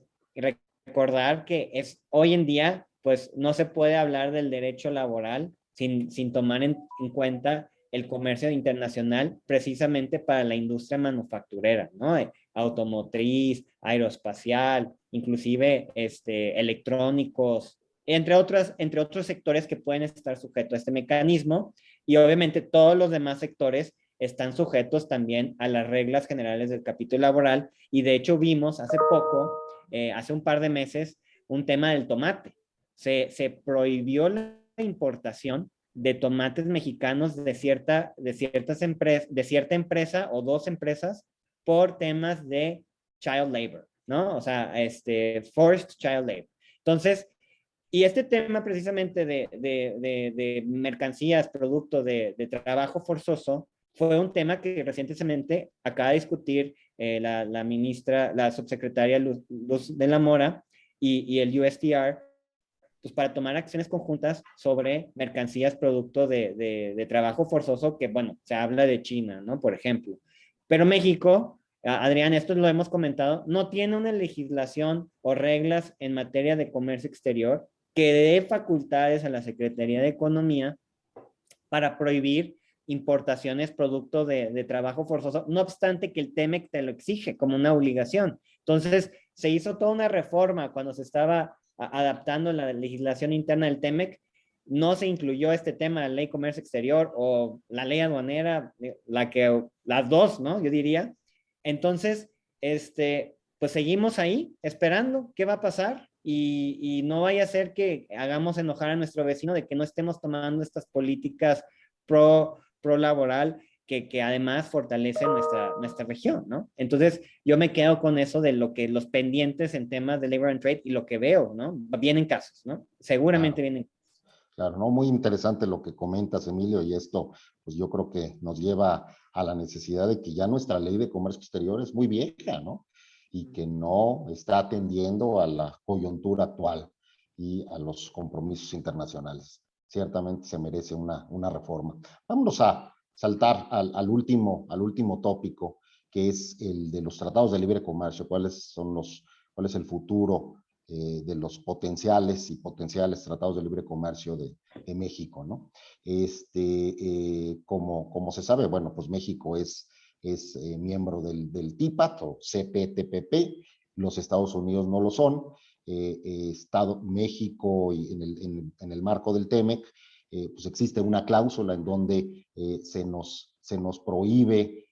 recordar que hoy en día, pues, no se puede hablar del derecho laboral sin tomar en cuenta el comercio internacional, precisamente para la industria manufacturera, ¿no? Automotriz, aeroespacial, inclusive electrónicos, entre otros sectores que pueden estar sujetos a este mecanismo, y obviamente todos los demás sectores están sujetos también a las reglas generales del capítulo laboral, y de hecho vimos hace poco, hace un par de meses, un tema del tomate. Se prohibió la importación de tomates mexicanos de cierta empresa o dos empresas por temas de child labor, ¿no? O sea, forced child labor. Entonces, y este tema precisamente de mercancías, producto de trabajo forzoso, fue un tema que recientemente acaba de discutir la ministra, la subsecretaria Luz de la Mora y el USTR, pues para tomar acciones conjuntas sobre mercancías producto de trabajo forzoso, que bueno, se habla de China, ¿no? Por ejemplo. Pero México, Adrián, esto lo hemos comentado, no tiene una legislación o reglas en materia de comercio exterior que dé facultades a la Secretaría de Economía para prohibir importaciones producto de trabajo forzoso, no obstante que el TEMEC te lo exige como una obligación. Entonces, se hizo toda una reforma cuando se estaba adaptando la legislación interna del TEMEC. No se incluyó este tema de la ley de comercio exterior o la ley aduanera, las dos, ¿no? Yo diría. Entonces, pues seguimos ahí esperando qué va a pasar, y no vaya a ser que hagamos enojar a nuestro vecino de que no estemos tomando estas políticas pro laboral que además fortalece nuestra región, ¿no? Entonces, yo me quedo con eso de los pendientes en temas de labor and trade, y lo que veo, ¿no? Vienen casos, ¿no? Seguramente Claro. vienen. Claro, ¿no? Muy interesante lo que comentas, Emilio, y esto, pues yo creo que nos lleva a la necesidad de que ya nuestra ley de comercio exterior es muy vieja, ¿no? Y que no está atendiendo a la coyuntura actual y a los compromisos internacionales. Ciertamente se merece una reforma. Vámonos a saltar al último tópico, que es el de los tratados de libre comercio. ¿Cuál es el futuro de los potenciales tratados de libre comercio de México, ¿no? Como se sabe, bueno, pues México es miembro del TIPAT o CPTPP, los Estados Unidos no lo son, México y en el marco del TEMEC, pues existe una cláusula en donde se nos prohíbe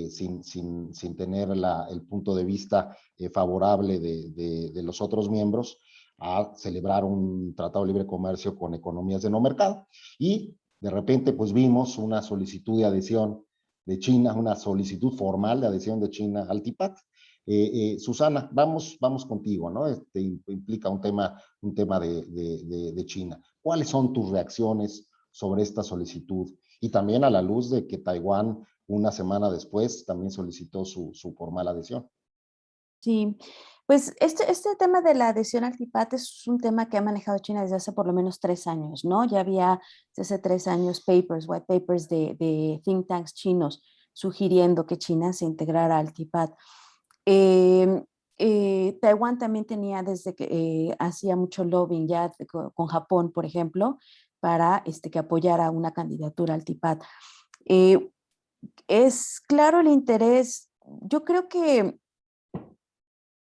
sin tener el punto de vista favorable de los otros miembros, a celebrar un tratado de libre comercio con economías de no mercado. Y de repente pues vimos una solicitud de adhesión de China, una solicitud formal de adhesión de China al TIPAT. Susana, vamos contigo, ¿no? Implica un tema de China. ¿Cuáles son tus reacciones sobre esta solicitud? Y también a la luz de que Taiwán una semana después también solicitó su formal adhesión. Sí, pues este tema de la adhesión al TPAT es un tema que ha manejado China desde hace por lo menos 3 años, ¿no? Ya había desde hace 3 años white papers de think tanks chinos sugiriendo que China se integrara al TPAT. Taiwán también tenía desde que hacía mucho lobbying ya con Japón, por ejemplo, para que apoyara una candidatura al TPAT. Es claro el interés, yo creo que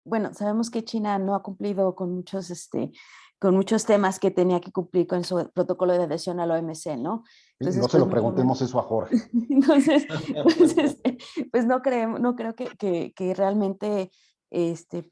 bueno, sabemos que China no ha cumplido con muchos temas que tenía que cumplir con su protocolo de adhesión a la OMC, ¿no? No Entonces, se pues lo preguntemos eso a Jorge. entonces, pues no creo que realmente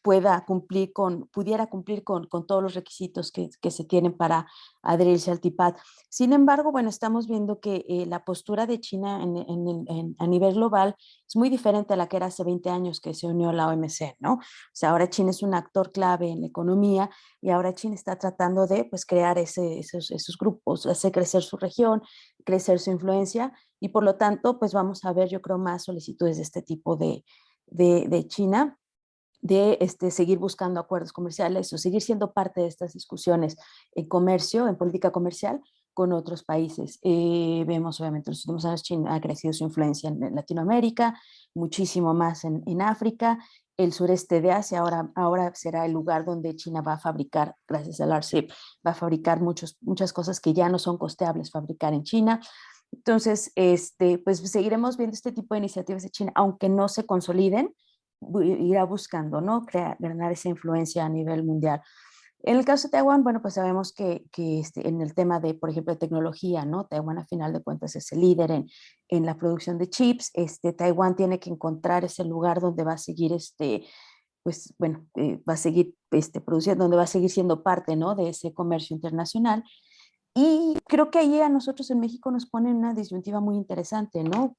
pudiera cumplir con todos los requisitos que se tienen para adherirse al TPAT. Sin embargo, bueno, estamos viendo que la postura de China a nivel global es muy diferente a la que era hace 20 años que se unió a la OMC, ¿no? O sea, ahora China es un actor clave en la economía y ahora China está tratando de pues, crear esos grupos, hacer crecer su región, crecer su influencia y por lo tanto, pues vamos a ver, yo creo, más solicitudes de este tipo de China, de seguir buscando acuerdos comerciales o seguir siendo parte de estas discusiones en comercio, en política comercial con otros países. Vemos obviamente en los últimos años China ha crecido su influencia en Latinoamérica, muchísimo más en África, el sureste de Asia ahora será el lugar donde China va a fabricar, gracias al RCEP, va a fabricar muchas cosas que ya no son costeables fabricar en China. Entonces, pues seguiremos viendo este tipo de iniciativas de China, aunque no se consoliden, irá buscando, ¿no? Ganar esa influencia a nivel mundial. En el caso de Taiwán, bueno, pues sabemos que en el tema de, por ejemplo, de tecnología, ¿no? Taiwán a final de cuentas es el líder en la producción de chips. Taiwán tiene que encontrar ese lugar donde va a seguir, pues bueno, va a seguir produciendo, donde va a seguir siendo parte, ¿no? De ese comercio internacional. Y creo que ahí a nosotros en México nos ponen una disyuntiva muy interesante, ¿no?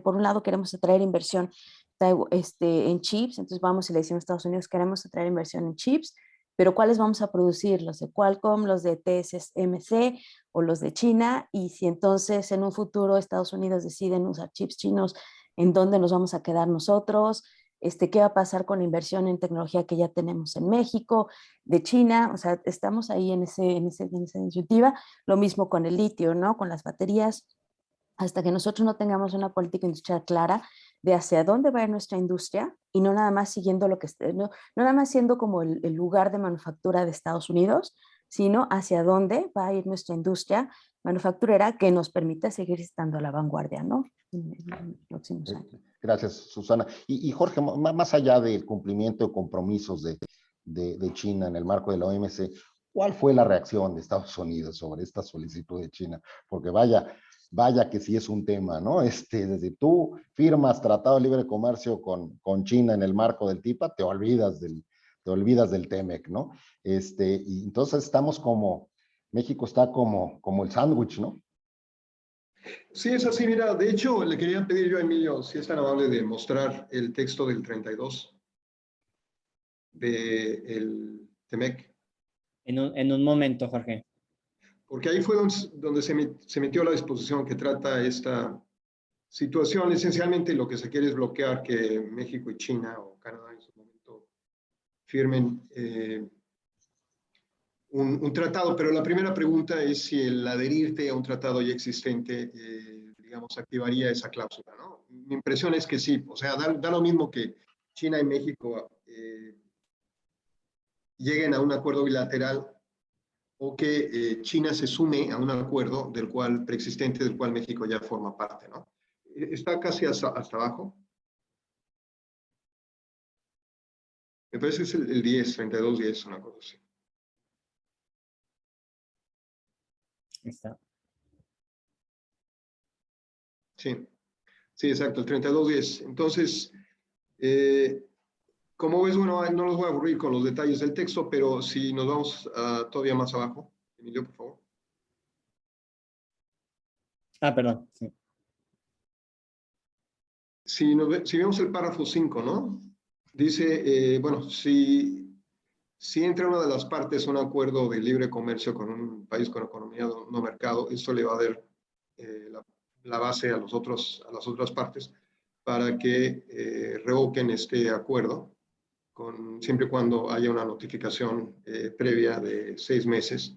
Por un lado queremos atraer inversión en chips, entonces vamos y le decimos a Estados Unidos, queremos atraer inversión en chips, pero ¿cuáles vamos a producir? ¿Los de Qualcomm, los de TSMC o los de China? Y si entonces en un futuro Estados Unidos deciden usar chips chinos, ¿en dónde nos vamos a quedar nosotros? ¿Qué va a pasar con la inversión en tecnología que ya tenemos en México, de China? O sea, estamos ahí en esa disyuntiva. Lo mismo con el litio, ¿no? Con las baterías. Hasta que nosotros no tengamos una política industrial clara de hacia dónde va a ir nuestra industria y no nada más siguiendo lo que no nada más siendo como el lugar de manufactura de Estados Unidos, sino hacia dónde va a ir nuestra industria manufacturera que nos permita seguir estando a la vanguardia, ¿no? En los próximos años. Gracias, Susana. Y Jorge, más allá del cumplimiento de compromisos de China en el marco de la OMC, ¿cuál fue la reacción de Estados Unidos sobre esta solicitud de China? Porque vaya que sí es un tema, ¿no? Desde tú firmas Tratado de Libre Comercio con China en el marco del TIPA, te olvidas del TEMEC, ¿no? Y entonces México está como el sándwich, ¿no? Sí, es así, mira, de hecho, le quería pedir yo a Emilio, si es tan amable, de mostrar el texto del 32 del TEMEC. En un momento, Jorge. Porque ahí fue donde se metió la disposición que trata esta situación. Esencialmente lo que se quiere es bloquear que México y China o Canadá en su momento firmen un tratado, pero la primera pregunta es si el adherirte a un tratado ya existente, digamos, activaría esa cláusula, ¿no? Mi impresión es que sí, o sea, da lo mismo que China y México lleguen a un acuerdo bilateral o que China se sume a un acuerdo preexistente del cual México ya forma parte, ¿no? Está casi hasta abajo. Me parece que es el 10, 32-10, una cosa así. Está. Sí, sí, exacto, el 32-10. Entonces, como ves, bueno, no los voy a aburrir con los detalles del texto, pero si nos vamos todavía más abajo, Emilio, por favor. Perdón. Sí. Si vemos el párrafo 5, ¿no? Dice, bueno, si entra una de las partes a un acuerdo de libre comercio con un país con economía no mercado, esto le va a dar la base a las otras partes para que revoquen este acuerdo siempre y cuando haya una notificación previa de 6 meses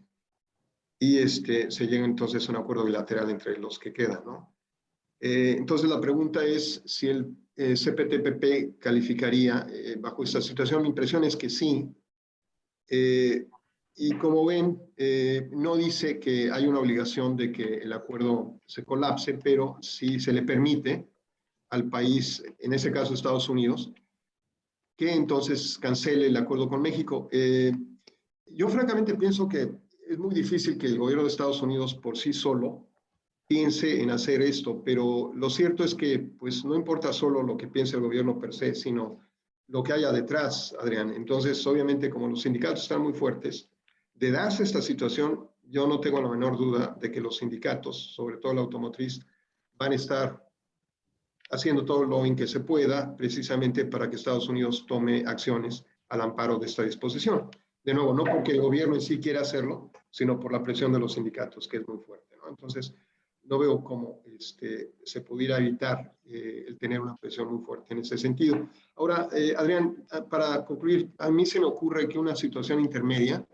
y se llegue entonces a un acuerdo bilateral entre los que quedan, ¿no? Entonces la pregunta es si el CPTPP calificaría bajo esta situación. Mi impresión es que sí. Y como ven, no dice que hay una obligación de que el acuerdo se colapse, pero sí se le permite al país, en ese caso Estados Unidos, que entonces cancele el acuerdo con México. Yo francamente pienso que es muy difícil que el gobierno de Estados Unidos por sí solo piense en hacer esto, pero lo cierto es que pues no importa solo lo que piense el gobierno per se, sino lo que haya detrás, Adrián. Entonces, obviamente, como los sindicatos están muy fuertes, de darse esta situación, yo no tengo la menor duda de que los sindicatos, sobre todo la automotriz, van a estar haciendo todo lo en que se pueda, precisamente para que Estados Unidos tome acciones al amparo de esta disposición. De nuevo, no porque el gobierno en sí quiera hacerlo, sino por la presión de los sindicatos, que es muy fuerte, ¿no? Entonces, no veo cómo se pudiera evitar el tener una presión muy fuerte en ese sentido. Ahora, Adrián, para concluir, a mí se me ocurre que una situación intermedia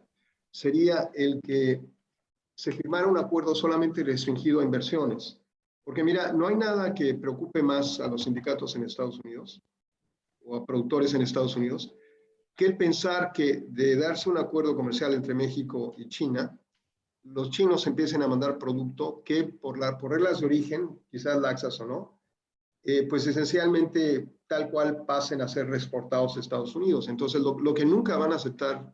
sería el que se firmara un acuerdo solamente restringido a inversiones. Porque mira, no hay nada que preocupe más a los sindicatos en Estados Unidos o a productores en Estados Unidos que el pensar que de darse un acuerdo comercial entre México y China, los chinos empiecen a mandar producto que por reglas de origen, quizás laxas o no, pues esencialmente tal cual pasen a ser reexportados a Estados Unidos. Entonces, lo que nunca van a aceptar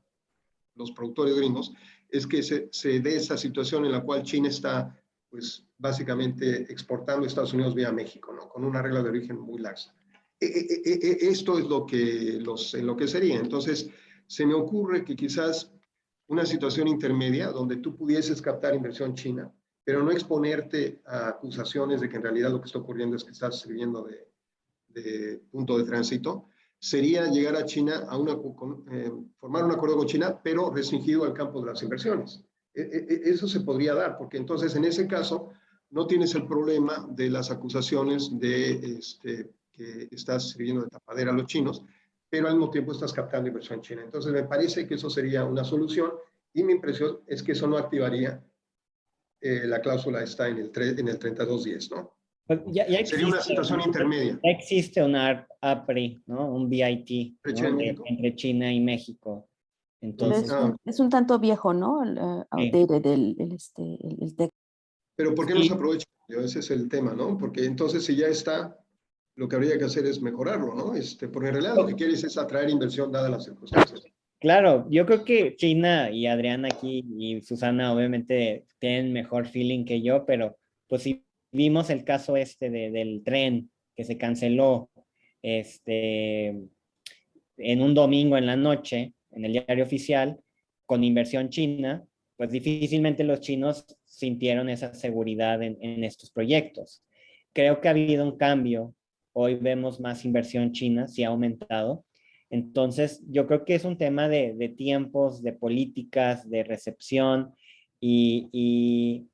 los productores gringos es que se dé esa situación en la cual China está, pues, básicamente exportando a Estados Unidos vía México, ¿no? Con una regla de origen muy laxa. Esto es lo que sería. Entonces, se me ocurre que quizás una situación intermedia donde tú pudieses captar inversión china, pero no exponerte a acusaciones de que en realidad lo que está ocurriendo es que estás sirviendo de punto de tránsito, sería llegar a China a formar un acuerdo con China, pero restringido al campo de las inversiones. Eso se podría dar, porque entonces en ese caso no tienes el problema de las acusaciones de que estás sirviendo de tapadera a los chinos, pero al mismo tiempo estás captando inversión china. Entonces me parece que eso sería una solución y mi impresión es que eso no activaría la cláusula está en el 3210, ¿no? Pues sería una situación intermedia. Ya existe una APRI, ¿no? Un BIT, ¿no? Entre China y México. Entonces, es un tanto viejo, ¿no? Outdated, el texto. Pero ¿por qué no se aprovecha? Ese es el tema, ¿no? Porque entonces si ya está, lo que habría que hacer es mejorarlo, ¿no? Porque en realidad lo que quieres es atraer inversión dadas las circunstancias. Claro, yo creo que China y Adriana aquí y Susana obviamente tienen mejor feeling que yo, pero pues si vimos el caso del tren que se canceló en un domingo en la noche en el diario oficial con inversión china, pues difícilmente los chinos sintieron esa seguridad en estos proyectos. Creo que ha habido un cambio. Hoy vemos más inversión china, sí ha aumentado. Entonces, yo creo que es un tema de tiempos, de políticas, de recepción y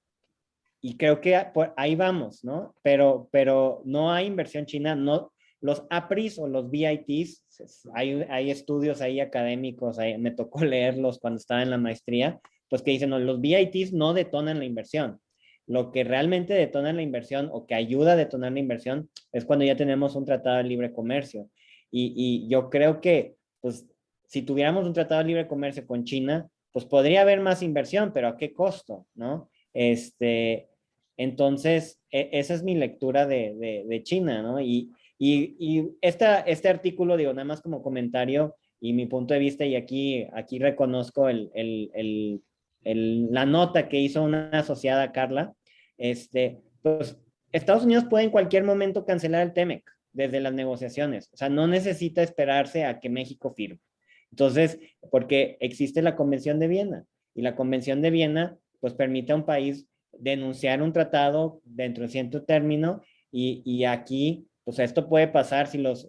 creo que por ahí vamos, ¿no? Pero no hay inversión china, no, los APRIs o los BITs, hay estudios ahí académicos, me tocó leerlos cuando estaba en la maestría, pues que dicen, no, los BITs no detonan la inversión. Lo que realmente detona la inversión o que ayuda a detonar la inversión es cuando ya tenemos un tratado de libre comercio. Y yo creo que, pues, si tuviéramos un tratado de libre comercio con China, pues podría haber más inversión, pero ¿a qué costo, no? Entonces, esa es mi lectura de China, ¿no? Y este artículo, digo, nada más como comentario y mi punto de vista, y aquí reconozco la nota que hizo una asociada, Carla, pues Estados Unidos puede en cualquier momento cancelar el TEMEC desde las negociaciones, o sea, no necesita esperarse a que México firme. Entonces, porque existe la Convención de Viena, y la Convención de Viena, pues permite a un país denunciar un tratado dentro de cierto término, y aquí, pues esto puede pasar si los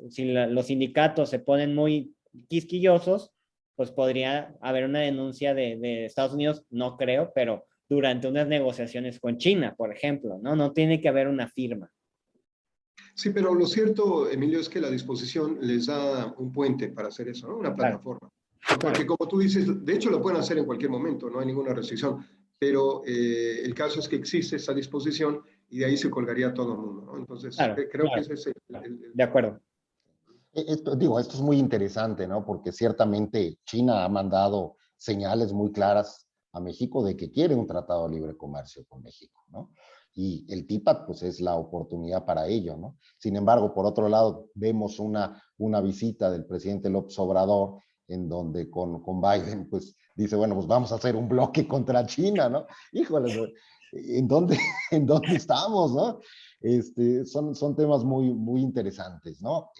sindicatos se ponen muy quisquillosos, pues podría haber una denuncia de Estados Unidos, no creo, pero durante unas negociaciones con China, por ejemplo, ¿no? No tiene que haber una firma. Sí, pero lo cierto, Emilio, es que la disposición les da un puente para hacer eso, ¿no? Una Claro, plataforma. claro. Porque como tú dices, de hecho lo pueden hacer en cualquier momento, no hay ninguna restricción, pero el caso es que existe esa disposición y de ahí se colgaría todo el mundo, ¿no? Entonces, Claro, creo que claro, ese es claro. el De acuerdo. Esto es muy interesante, ¿no? Porque ciertamente China ha mandado señales muy claras a México de que quiere un tratado de libre comercio con México, ¿no? Y el TIPAD, pues, es la oportunidad para ello, ¿no? Sin embargo, por otro lado, vemos una visita del presidente López Obrador en donde con Biden, pues, dice, bueno, pues vamos a hacer un bloque contra China, ¿no? Híjole, ¿en dónde, en dónde estamos, no? Son temas muy interesantes, ¿no?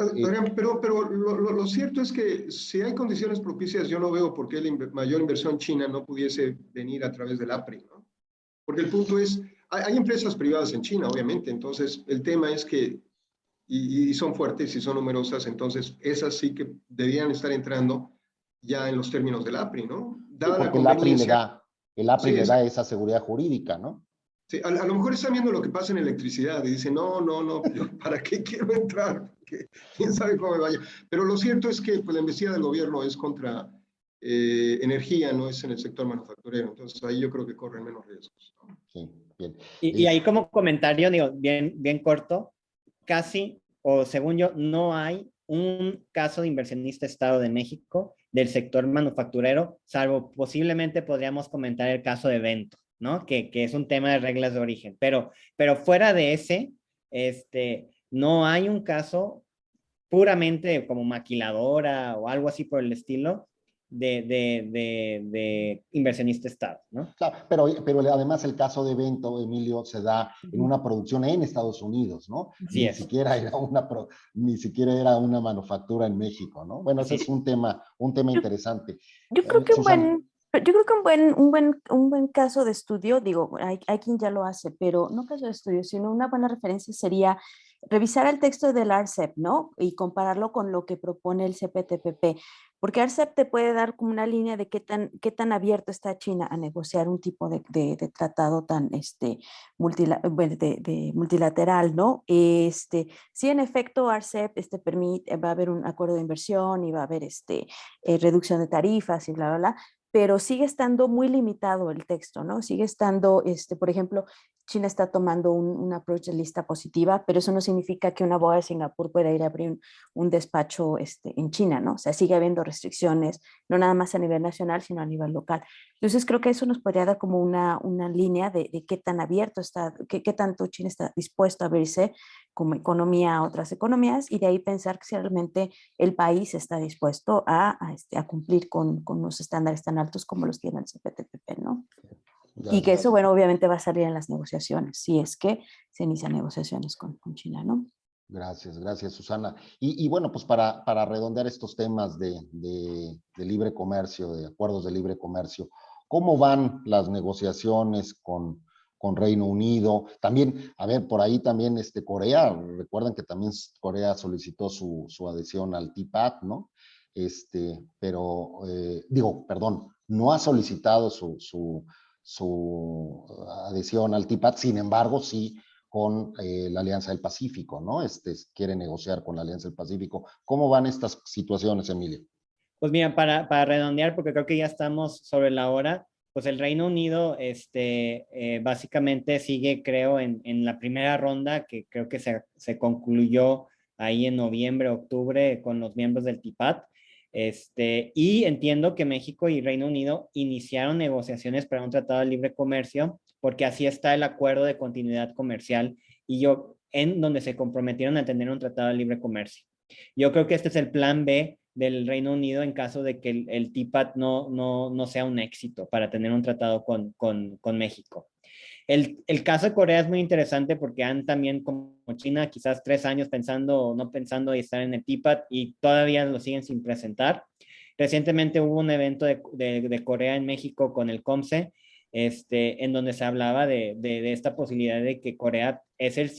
Adrián, pero lo cierto es que si hay condiciones propicias, yo no veo por qué la mayor inversión china no pudiese venir a través del APRI, ¿no? Porque el punto es, hay empresas privadas en China, obviamente, entonces el tema es que, y son fuertes y son numerosas, entonces esas sí que debían estar entrando ya en los términos del APRI, ¿no? Sí, Dada la porque conveniencia. el APRI Sí, le da esa seguridad jurídica, ¿no? sí, a lo mejor están viendo lo que pasa en electricidad y dicen, no, yo, ¿para qué quiero entrar? Porque quién sabe cómo me vaya. Pero lo cierto es que pues, la embestida del gobierno es contra energía, no es en el sector manufacturero. Entonces ahí yo creo que corren menos riesgos, ¿no? Sí, bien. Y ahí como comentario, digo, bien corto, casi, o según yo, no hay un caso de inversionista Estado de México del sector manufacturero, salvo posiblemente podríamos comentar el caso de Vento, ¿no? Que es un tema de reglas de origen, pero fuera de ese, no hay un caso puramente como maquiladora o algo así por el estilo de inversionista Estado, ¿no? Claro, pero además el caso de Vento, Emilio, se da en una producción en Estados Unidos, ¿no? Así es. Ni siquiera era una manufactura en México, ¿no? Bueno, ese Así es un tema interesante. Yo creo que Susana. yo creo que un buen caso de estudio, digo, hay quien ya lo hace, pero no caso de estudio, sino una buena referencia sería revisar el texto del RCEP, ¿no? Y compararlo con lo que propone el CPTPP, porque RCEP te puede dar como una línea de qué tan abierto está China a negociar un tipo de tratado tan de multilateral, ¿no? Sí, en efecto, RCEP permite, va a haber un acuerdo de inversión y va a haber reducción de tarifas y bla, bla, bla, pero sigue estando muy limitado el texto, ¿no? Sigue estando, por ejemplo, China está tomando un approach de lista positiva, pero eso no significa que una abogada de Singapur pueda ir a abrir un despacho en China, ¿no? O sea, sigue habiendo restricciones, no nada más a nivel nacional, sino a nivel local. Entonces, creo que eso nos podría dar como una línea de qué tan abierto está, qué tanto China está dispuesto a abrirse como economía a otras economías y de ahí pensar que si realmente el país está dispuesto a cumplir con unos estándares tan altos como los tiene el CPTPP, ¿no? Y que eso, Gracias. bueno, obviamente va a salir en las negociaciones, si es que se inician negociaciones con China, ¿no? Gracias, Susana. Bueno, pues para redondear estos temas de libre comercio, de acuerdos de libre comercio, ¿cómo van las negociaciones con Reino Unido? También, a ver, por ahí también Corea, recuerden que también Corea solicitó su adhesión al TPAT, ¿no? Pero, perdón, no ha solicitado su adhesión al TPAT, sin embargo, sí con la Alianza del Pacífico, ¿no? Quiere negociar con la Alianza del Pacífico. ¿Cómo van estas situaciones, Emilio? Pues mira, para redondear, porque creo que ya estamos sobre la hora, pues el Reino Unido básicamente sigue, creo, en la primera ronda, que creo que se concluyó ahí en noviembre, octubre, con los miembros del TIPAT. Y entiendo que México y Reino Unido iniciaron negociaciones para un tratado de libre comercio, porque así está el acuerdo de continuidad comercial en donde se comprometieron a tener un tratado de libre comercio. Yo creo que este es el plan B del Reino Unido en caso de que el TPAT no sea un éxito para tener un tratado con México. El caso de Corea es muy interesante porque han también, como China, quizás 3 años pensando o no pensando y estar en el TPAT y todavía lo siguen sin presentar. Recientemente hubo un evento de Corea en México con el COMSE, en donde se hablaba de esta posibilidad de que Corea es el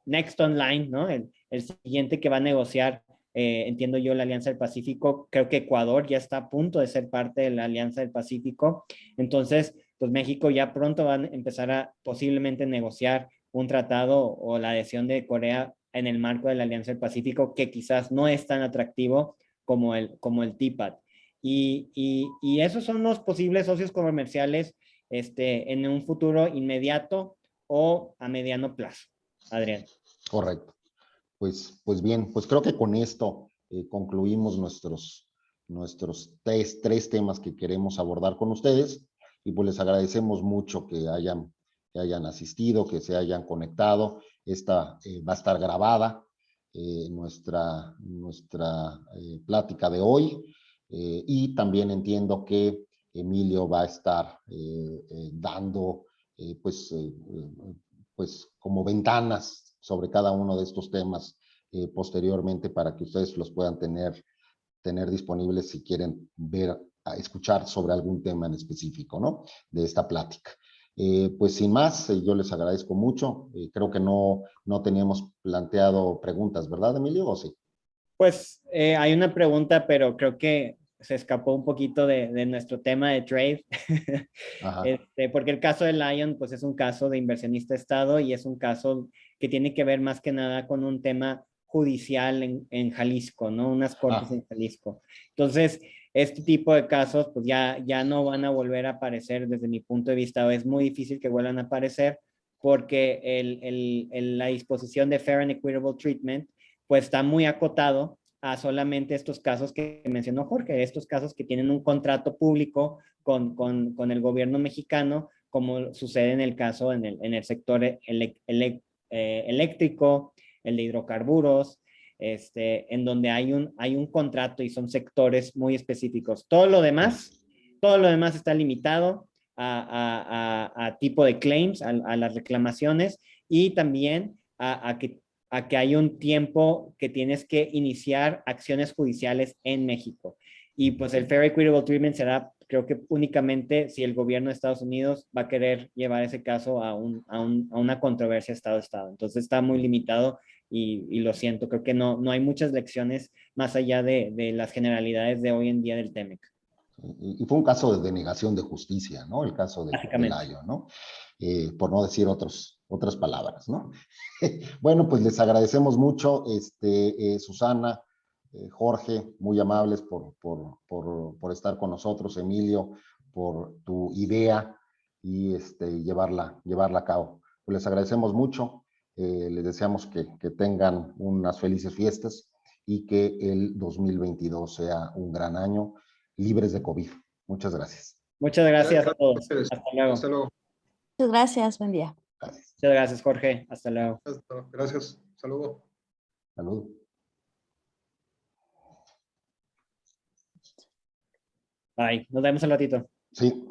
next online, ¿no? El siguiente que va a negociar, entiendo yo, la Alianza del Pacífico. Creo que Ecuador ya está a punto de ser parte de la Alianza del Pacífico. Entonces, pues México ya pronto va a empezar a posiblemente negociar un tratado o la adhesión de Corea en el marco de la Alianza del Pacífico, que quizás no es tan atractivo como el TPAD. Y esos son los posibles socios comerciales en un futuro inmediato o a mediano plazo. Adrián. Correcto. Pues bien, pues creo que con esto concluimos nuestros tres temas que queremos abordar con ustedes, y pues les agradecemos mucho que hayan asistido, que se hayan conectado. Esta va a estar grabada, nuestra plática de hoy, y también entiendo que Emilio va a estar dando pues como ventanas sobre cada uno de estos temas posteriormente, para que ustedes los puedan tener disponibles si quieren escuchar sobre algún tema en específico, ¿no? De esta plática. Pues sin más, yo les agradezco mucho. Creo que no teníamos planteado preguntas, ¿verdad, Emilio? ¿O sí? Pues hay una pregunta, pero creo que se escapó un poquito de nuestro tema de trade. Ajá. Porque el caso de Lion, pues es un caso de inversionista Estado y es un caso que tiene que ver más que nada con un tema judicial en Jalisco, ¿no? Unas cortes en Jalisco. Entonces, este tipo de casos, pues ya no van a volver a aparecer desde mi punto de vista, o es muy difícil que vuelvan a aparecer, porque la disposición de Fair and Equitable Treatment, pues está muy acotado a solamente estos casos que mencionó Jorge, estos casos que tienen un contrato público con el gobierno mexicano, como sucede en el caso en el sector eléctrico, el de hidrocarburos, en donde hay un contrato y son sectores muy específicos. Todo lo demás está limitado a tipo de claims, a las reclamaciones, y también a que hay un tiempo que tienes que iniciar acciones judiciales en México. Y pues el Fair Equitable Treatment será, creo que únicamente si el gobierno de Estados Unidos va a querer llevar ese caso a una controversia Estado-Estado. Entonces está muy limitado y lo siento, creo que no hay muchas lecciones más allá de las generalidades de hoy en día del TEMEC. Y fue un caso de denegación de justicia, ¿no? El caso de Lion, ¿no? Por no decir otras palabras, ¿no? Bueno, pues les agradecemos mucho, Susana, Jorge, muy amables por estar con nosotros, Emilio, por tu idea y llevarla a cabo. Pues les agradecemos mucho, les deseamos que tengan unas felices fiestas y que el 2022 sea un gran año, libres de COVID. Muchas gracias. Muchas gracias a todos. Hasta luego. Hasta luego. Muchas gracias, buen día. Gracias. Muchas gracias, Jorge. Hasta luego. Gracias. Saludos. Salud. Bye. Nos vemos al ratito. Sí.